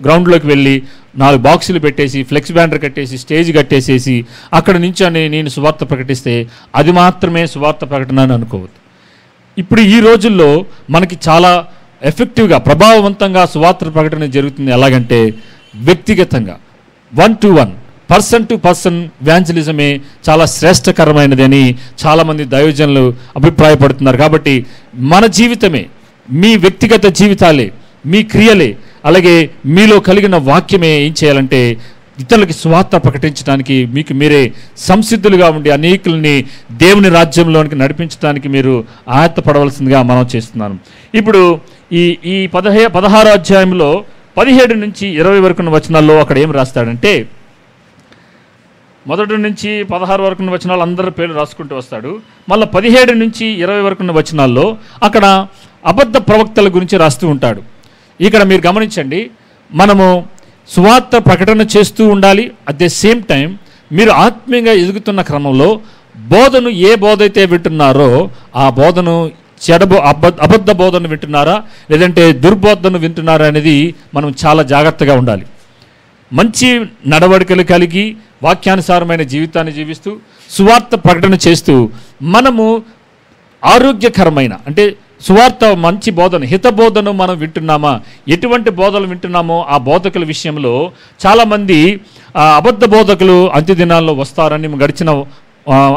Speaker 1: గ్రౌండ్లోకి వెళ్ళి 4 బాక్సులు పెట్టేసి ఫ్లెక్స్ బ్యానర్ కట్టేసి స్టేజ్ కట్టేసేసి అక్కడ నుంచి నేను సువార్త ప్రకటిస్తే అది మాత్రమే సువార్త ప్రకటన అని అనుకోవద్దు. ఇప్పుడు ఈ రోజుల్లో మనకి చాలా ఎఫెక్టివ్గా ప్రభావవంతంగా సువార్త ప్రకటన జరుగుతుంది. ఎలాగంటే వ్యక్తిగతంగా 1-to-1 పర్సన్ టు పర్సన్ వ్యాంజలిజమే చాలా శ్రేష్టకరమైనది అని చాలామంది దైవజనులు అభిప్రాయపడుతున్నారు. కాబట్టి మన జీవితమే, మీ వ్యక్తిగత జీవితాలే, మీ క్రియలే, అలాగే మీలో కలిగిన వాక్యమే ఏం చేయాలంటే ఇతరులకి సువార్త ప్రకటించడానికి మీకు మీరే సంసిద్ధులుగా ఉండి అనేకుల్ని దేవుని రాజ్యంలోనికి నడిపించడానికి మీరు ఆయత్తపడవలసిందిగా మనం చేస్తున్నాను. ఇప్పుడు ఈ 16వ అధ్యాయంలో 17 నుంచి 20 వరకు వచనాల్లో అక్కడ ఏం రాస్తాడంటే 1 నుంచి 16 వరకు వచనాలు అందరి పేర్లు రాసుకుంటూ వస్తాడు. మళ్ళీ 17 నుంచి 20 వరకు వచనాల్లో అక్కడ అబద్ధ ప్రవక్తల గురించి రాస్తూ ఉంటాడు. ఇక్కడ మీరు గమనించండి, మనము సువార్త ప్రకటన చేస్తూ ఉండాలి. అట్ ద సేమ్ టైం మీరు ఆత్మీయంగా ఎదుగుతున్న క్రమంలో బోధను ఏ బోధ అయితే వింటున్నారో ఆ బోధను అబద్ధ బోధను వింటున్నారా లేదంటే దుర్బోధను వింటున్నారా అనేది మనం చాలా జాగ్రత్తగా ఉండాలి. మంచి నడవడికలు కలిగి వాక్యానుసారమైన జీవితాన్ని జీవిస్తూ సువార్త ప్రకటన చేస్తూ మనము ఆరోగ్యకరమైన అంటే సువార్త మంచి బోధన హితబోధను మనం వింటున్నామా, ఎటువంటి బోధలు వింటున్నామో ఆ బోధకుల విషయంలో చాలామంది అబద్ధ బోధకులు అంత్యదినాల్లో వస్తారని గడిచిన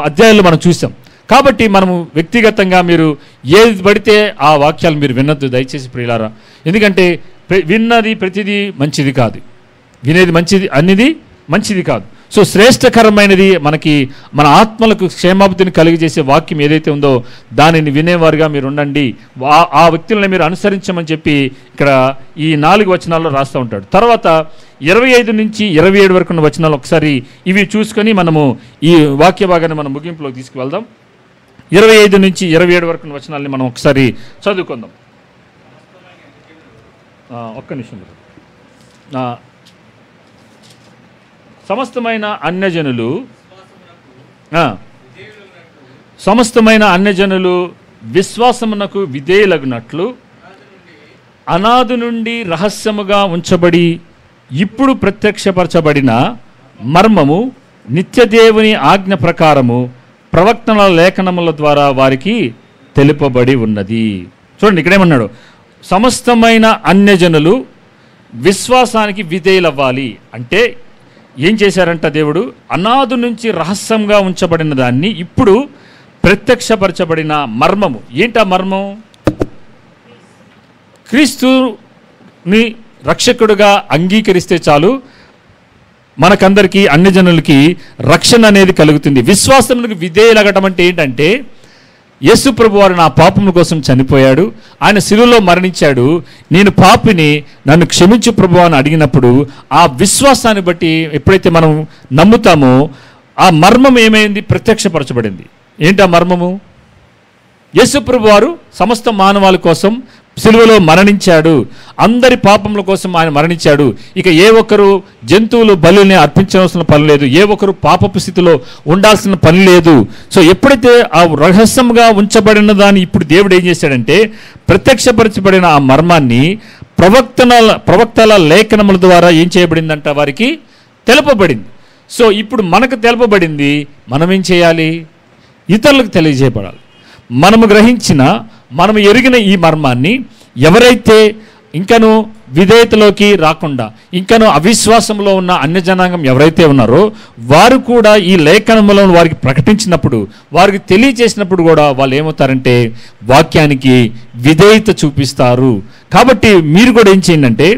Speaker 1: అధ్యాయాలు మనం చూసాం. కాబట్టి మనము వ్యక్తిగతంగా మీరు ఏది పడితే ఆ వాక్యాలు మీరు వినొద్దు దయచేసి ప్రియులారా. ఎందుకంటే విన్నది ప్రతిదీ మంచిది కాదు, వినేది మంచిది అన్నిది మంచిది కాదు. సో శ్రేష్టకరమైనది మనకి మన ఆత్మలకు క్షేమాభివృద్ధిని కలిగజేసే వాక్యం ఏదైతే ఉందో దానిని వినేవారుగా మీరు ఉండండి, ఆ వ్యక్తులను మీరు అనుసరించమని చెప్పి ఇక్కడ ఈ 4 వచనాల్లో రాస్తూ ఉంటాడు. తర్వాత 25 నుంచి 27 వరకు ఉన్న వచనాలు ఒకసారి ఇవి చూసుకొని మనము ఈ వాక్య భాగాన్ని మనం ముగింపులోకి తీసుకువెళ్దాం. 25 నుంచి 27 వరకు ఉన్న వచనాలని మనం ఒకసారి చదువుకుందాం. ఒక్క నిమిషం. సమస్తమైన అన్యజనులు విశ్వాసమునకు విధేయులగునట్లు అనాది నుండి రహస్యముగా ఉంచబడి ఇప్పుడు ప్రత్యక్షపరచబడిన మర్మము నిత్యదేవుని ఆజ్ఞ ప్రకారము ప్రవక్తల లేఖనముల ద్వారా వారికి తెలుపబడి ఉన్నది. చూడండి ఇక్కడేమన్నాడు, సమస్తమైన అన్యజనులు విశ్వాసానికి విధేయులవ్వాలి. అంటే ఏం చేశారంట దేవుడు? అనాది నుంచి రహస్యంగా ఉంచబడిన దాన్ని ఇప్పుడు ప్రత్యక్షపరచబడిన మర్మము. ఏంటి ఆ మర్మం? క్రీస్తుని రక్షకుడుగా అంగీకరిస్తే చాలు మనకందరికీ అన్యజనులకి రక్షణ అనేది కలుగుతుంది. విశ్వాసములకు విధేయులగటం అంటే ఏంటంటే, యేసు ప్రభు వారు నా పాపముల కోసం చనిపోయాడు, ఆయన శిలువలో మరణించాడు, నేను పాపిని, నన్ను క్షమించు ప్రభు అని అడిగినప్పుడు ఆ విశ్వాసాన్ని బట్టి ఎప్పుడైతే మనం నమ్ముతామో ఆ మర్మం ఏమైంది? ప్రత్యక్షపరచబడింది. ఏంటి ఆ మర్మము? యేసు ప్రభు వారు సమస్త మానవాళి కోసం శిలువలో మరణించాడు, అందరి పాపముల కోసం ఆయన మరణించాడు. ఇక ఏ ఒక్కరు జంతువులు బలిని అర్పించవలసిన పని లేదు, ఏ ఒక్కరు పాపపు స్థితిలో ఉండాల్సిన పని లేదు. సో ఎప్పుడైతే ఆ రహస్యంగా ఉంచబడిన దాన్ని ఇప్పుడు దేవుడు ఏం చేశాడంటే, ప్రత్యక్షపరచబడిన ఆ మర్మాన్ని ప్రవక్తల లేఖనముల ద్వారా ఏం చేయబడిందంట? వారికి తెలుపబడింది. సో ఇప్పుడు మనకు తెలుపబడింది, మనం ఏం చేయాలి? ఇతరులకు తెలియజేయబడాలి. మనము గ్రహించిన, మనము ఎరిగిన ఈ మర్మాన్ని ఎవరైతే ఇంకనూ విధేయతలోకి రాకుండా ఇంకనూ అవిశ్వాసంలో ఉన్న అన్యజనాంగం ఎవరైతే ఉన్నారో వారు కూడా ఈ లేఖనములను వారికి ప్రకటించినప్పుడు, వారికి తెలియచేసినప్పుడు కూడా వాళ్ళు ఏమవుతారంటే వాక్యానికి విధేయత చూపిస్తారు. కాబట్టి మీరు కూడా ఏం చేయండి అంటే,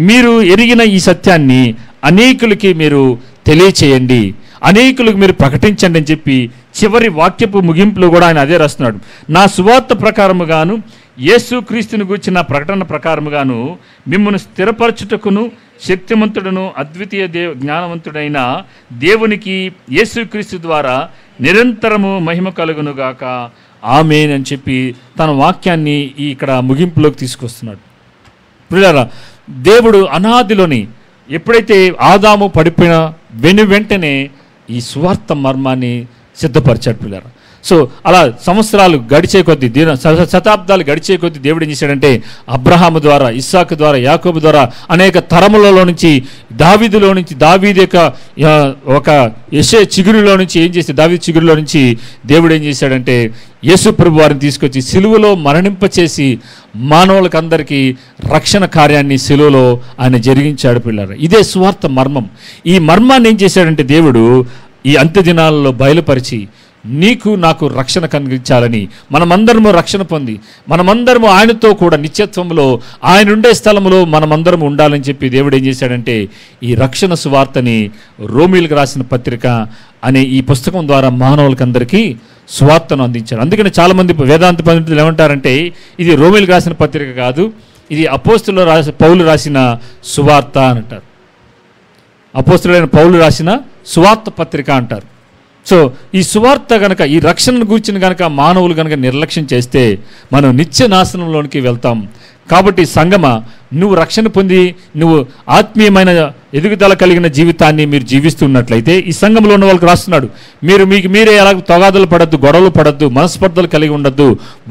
Speaker 1: మీరు ఎరిగిన ఈ సత్యాన్ని అనేకులకి మీరు తెలియచేయండి, అనేకులకు మీరు ప్రకటించండి అని చెప్పి చివరి వాక్యపు ముగింపులో కూడా ఆయన అదే రాస్తున్నాడు. నా సువార్త ప్రకారముగాను యేసుక్రీస్తుని గూర్చిన ప్రకటన ప్రకారముగాను మిమ్మల్ని స్థిరపరచుటకును శక్తిమంతుడును అద్వితీయ జ్ఞానవంతుడైన దేవునికి యేసుక్రీస్తు ద్వారా నిరంతరము మహిమ కలుగునుగాక, ఆమేన్ అని చెప్పి తన వాక్యాన్ని ఇక్కడ ముగింపులోకి తీసుకొస్తున్నాడు. ప్రియులారా, దేవుడు అనాదిలోని ఎప్పుడైతే ఆదాము పడిపోయిన వెంటనే ఈ సువార్త మర్మాన్ని సిద్ధపరిచాడు. పిల్లరా, సో అలా సంవత్సరాలు గడిచే కొద్దీ, శతాబ్దాలు గడిచే కొద్దీ దేవుడు ఏం చేశాడంటే అబ్రహాము ద్వారా, ఇస్సాకు ద్వారా, యాకోబు ద్వారా అనేక తరములలో నుంచి, దావీదులో నుంచి, దావీదు యొక్క ఒక యెషయా చిగురులో నుంచి ఏం చేసి, దావీదు చిగురులో నుంచి దేవుడు ఏం చేశాడంటే యేసు ప్రభు వారిని తీసుకొచ్చి సిలువలో మరణింపచేసి మానవులకు అందరికీ రక్షణ కార్యాన్ని సిలువలో ఆయన జరిగించాడు. పిల్లరా, ఇదే సువార్త మర్మం. ఈ మర్మాన్ని ఏం చేశాడంటే దేవుడు ఈ అంత్య దినాలలో బయలుపరిచి నీకు నాకు రక్షణ కలిగించాలని, మనమందరము రక్షణ పొంది మనమందరము ఆయనతో కూడా నిత్యత్వంలో ఆయన ఉండే స్థలంలో మనమందరం ఉండాలని చెప్పి దేవుడు ఏం చేశాడంటే ఈ రక్షణ సువార్తని రోమీలకు రాసిన పత్రిక అనే ఈ పుస్తకం ద్వారా మానవులకందరికీ సువార్తను అందించాడు. అందుకని చాలామంది వేదాంత పండితులు ఏమంటారంటే ఇది రోమీలకు రాసిన పత్రిక కాదు, ఇది అపోస్తులు పౌలు రాసిన సువార్త అని అంటారు. అపోస్తులైన పౌలు రాసిన సువార్త పత్రిక అంటారు. సో ఈ సువార్త కనుక, ఈ రక్షణను గూర్చిన కనుక మానవులు కనుక నిర్లక్ష్యం చేస్తే మనం నిత్య నాశనంలోనికి వెళ్తాం. కాబట్టి సంగమ, నువ్వు రక్షణ పొంది నువ్వు ఆత్మీయమైన ఎదుగుదల కలిగిన జీవితాన్ని మీరు జీవిస్తున్నట్లయితే ఈ సంఘంలో ఉన్న వాళ్ళకి రాస్తున్నాడు, మీకు మీరే ఎలా తగాదలు పడద్దు, గొడవలు పడద్దు, మనస్పర్ధలు కలిగి ఉండద్దు,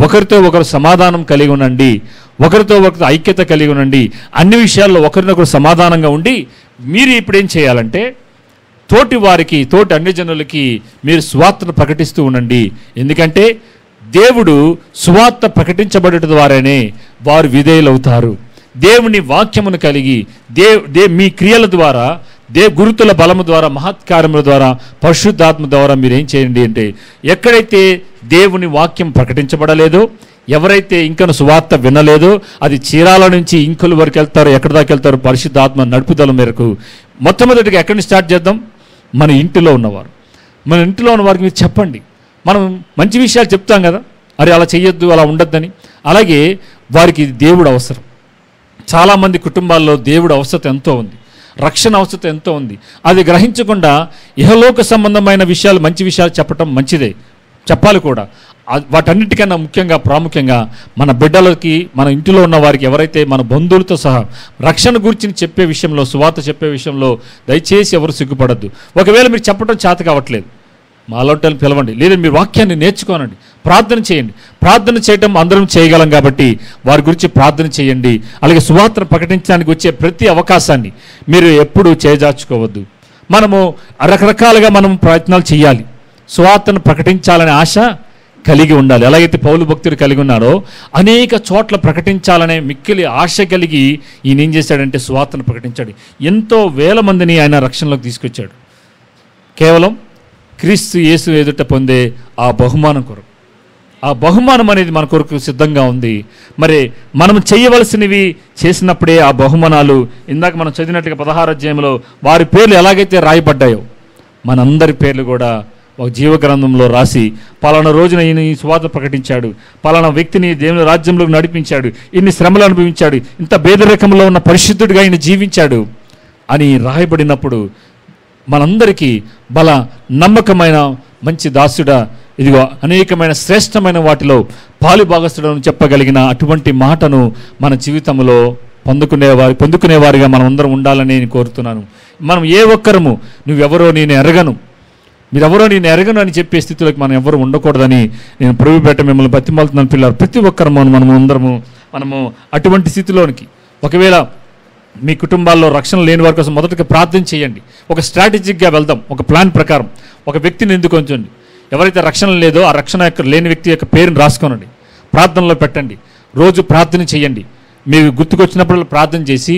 Speaker 1: ఒకరితో ఒకరు సమాధానం కలిగి ఉండండి, ఒకరితో ఒకరితో ఐక్యత కలిగి ఉండండి, అన్ని విషయాల్లో ఒకరినొకరు సమాధానంగా ఉండి మీరు ఇప్పుడు ఏం చేయాలంటే తోటి వారికి, తోటి అన్యజనులకి మీరు సువార్తను ప్రకటిస్తూ ఉండండి. ఎందుకంటే దేవుడు సువార్త ప్రకటించబడట ద్వారానే వారు విధేయులవుతారు. దేవుని వాక్యమును కలిగి మీ క్రియల ద్వారా, గురుతుల బలము ద్వారా, మహత్కార్యముల ద్వారా, పరిశుద్ధాత్మ ద్వారా మీరు ఏం చేయండి అంటే ఎక్కడైతే దేవుని వాక్యం ప్రకటించబడలేదో, ఎవరైతే ఇంకను సువార్త వినలేదో అది చీరాల నుంచి ఇంకుల వరకు వెళ్తారో, ఎక్కడి దాకా వెళ్తారో పరిశుద్ధాత్మ నడుపుదల మేరకు మొట్టమొదటిగా ఎక్కడి నుంచి స్టార్ట్ చేద్దాం? మన ఇంటిలో ఉన్నవారు. మన ఇంటిలో ఉన్న వారికి మీరు చెప్పండి. మనం మంచి విషయాలు చెప్తాం కదా, అరే అలా చెయ్యొద్దు, అలా ఉండొద్దని. అలాగే వారికి దేవుడు అవసరం. చాలామంది కుటుంబాల్లో దేవుడు అవసరం ఎంతో ఉంది, రక్షణ అవసరం ఎంతో ఉంది. అది గ్రహించకుండా ఇహలోక సంబంధమైన విషయాలు, మంచి విషయాలు చెప్పటం మంచిదే, చెప్పాలి కూడా. వాటన్నిటికన్నా ముఖ్యంగా, ప్రాముఖ్యంగా మన బిడ్డలకి, మన ఇంటిలో ఉన్న వారికి, ఎవరైతే మన బంధువులతో సహా రక్షణ గురించి చెప్పే విషయంలో, సువార్త చెప్పే విషయంలో దయచేసి ఎవరు సిగ్గుపడద్దు. ఒకవేళ మీరు చెప్పడం చేత కావట్లేదు, మాలోటలు పిలవండి, లేదా మీరు వాక్యాన్ని నేర్చుకోనండి, ప్రార్థన చేయండి. ప్రార్థన చేయటం అందరం చేయగలం కాబట్టి వారి గురించి ప్రార్థన చేయండి. అలాగే సువార్తను ప్రకటించడానికి వచ్చే ప్రతి అవకాశాన్ని మీరు ఎప్పుడూ చేజార్చుకోవద్దు. మనము రకరకాలుగా మనం ప్రయత్నాలు చేయాలి. సువార్తను ప్రకటించాలనే ఆశ కలిగి ఉండాలి. ఎలాగైతే పౌలు భక్తుడు కలిగి ఉన్నాడో అనేక చోట్ల ప్రకటించాలనే మిక్కిలి ఆశ కలిగి ఈయన ఏం చేశాడంటే సువార్తను ప్రకటించాడు. ఎంతో వేల మందిని ఆయన రక్షణలోకి తీసుకొచ్చాడు. కేవలం క్రీస్తు యేసు ఎదుట పొందే ఆ బహుమానం కొరకు. ఆ బహుమానం అనేది మన కొరకు సిద్ధంగా ఉంది. మరి మనం చేయవలసినవి చేసినప్పుడే ఆ బహుమానాలు, ఇందాక మనం చదివినట్టుగా 16వ అధ్యాయంలో వారి పేర్లు ఎలాగైతే రాయబడ్డాయో మనందరి పేర్లు కూడా ఒక జీవగ్రంథంలో రాసి, పలానా రోజున ఈయన ఈ సువార్త ప్రకటించాడు, పలానా వ్యక్తిని దేవుని రాజ్యంలోకి నడిపించాడు, ఇన్ని శ్రమలు అనుభవించాడు, ఇంత పేదరికంలో ఉన్న పరిశుద్ధుడిగా ఆయన జీవించాడు అని రాయబడినప్పుడు మనందరికీ బల నమ్మకమైన మంచి దాసుడా, ఇదిగో అనేకమైన శ్రేష్టమైన వాటిలో పాలుభాగస్తుడని చెప్పగలిగిన అటువంటి మాటను మన జీవితంలో పొందుకునేవారిగా మనం అందరం ఉండాలని నేను కోరుతున్నాను. మనం ఏ ఒక్కరము నువ్వెవరో నేను ఎరగను, మీరెవరో నేను ఎరగను అని చెప్పే స్థితిలోకి మనం ఎవరు ఉండకూడదని నేను ప్రభుపేట మిమ్మల్ని బతిమాలుతున్నాను. పిల్లలు ప్రతి ఒక్కరు మనము అటువంటి స్థితిలోనికి, ఒకవేళ మీ కుటుంబాల్లో రక్షణ లేని వారి కోసం మొదటగా ప్రార్థన చేయండి. ఒక స్ట్రాటజిక్గా వెళ్దాం, ఒక ప్లాన్ ప్రకారం ఒక వ్యక్తిని ఎందుకు ఉంచండి. ఎవరైతే రక్షణ లేదో ఆ రక్షణ లేని వ్యక్తి యొక్క పేరుని రాసుకోనండి, ప్రార్థనలో పెట్టండి, రోజు ప్రార్థన చేయండి. మీకు గుర్తుకొచ్చినప్పుడు ప్రార్థన చేసి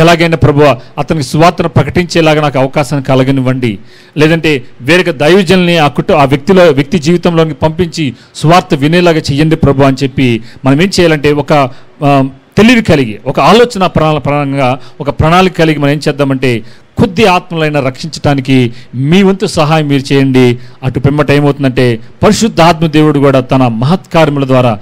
Speaker 1: ఎలాగైనా ప్రభువా అతనికి సువార్తను ప్రకటించేలాగా నాకు అవకాశాన్ని కలగనివ్వండి, లేదంటే వేరొక దైవజనుల్ని ఆ వ్యక్తి జీవితంలోకి పంపించి సువార్త వినేలాగా చెయ్యండి ప్రభు అని చెప్పి మనం ఏం చేయాలంటే ఒక తెలివి కలిగి, ఒక ఆలోచన పరంగా ఒక ప్రణాళిక కలిగి మనం ఏం చేద్దామంటే కొద్ది ఆత్మలైనా రక్షించడానికి మీ వంతు సహాయం మీరు చేయండి. అటు పిమ్మట ఏమవుతుందంటే పరిశుద్ధాత్మ దేవుడు కూడా తన మహత్కార్యముల ద్వారా,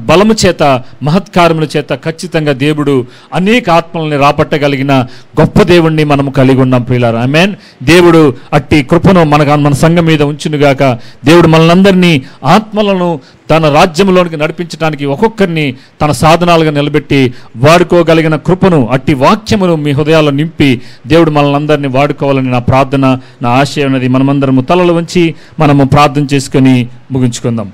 Speaker 1: బలము చేత, మహత్కార్యముల చేత ఖచ్చితంగా దేవుడు అనేక ఆత్మల్ని రాబట్టగలిగిన గొప్ప దేవుణ్ణి మనము కలిగి ఉన్నాం ప్రియులారా. ఆమేన్. దేవుడు అట్టి కృపను మన సంఘం మీద ఉంచునుగాక. దేవుడు మనందరినీ ఆత్మలను తన రాజ్యంలోనికి నడిపించడానికి ఒక్కొక్కరిని తన సాధనాలుగా నిలబెట్టి వాడుకోగలిగిన కృపను, అట్టి వాక్యమును మీ హృదయాల్లో నింపి దేవుడు మనల్ని వాడుకోవాలని నా ప్రార్థన, నా ఆశయం ఉన్నది. మనమందరము తలలు వంచి మనము ప్రార్థన చేసుకొని ముగించుకుందాం.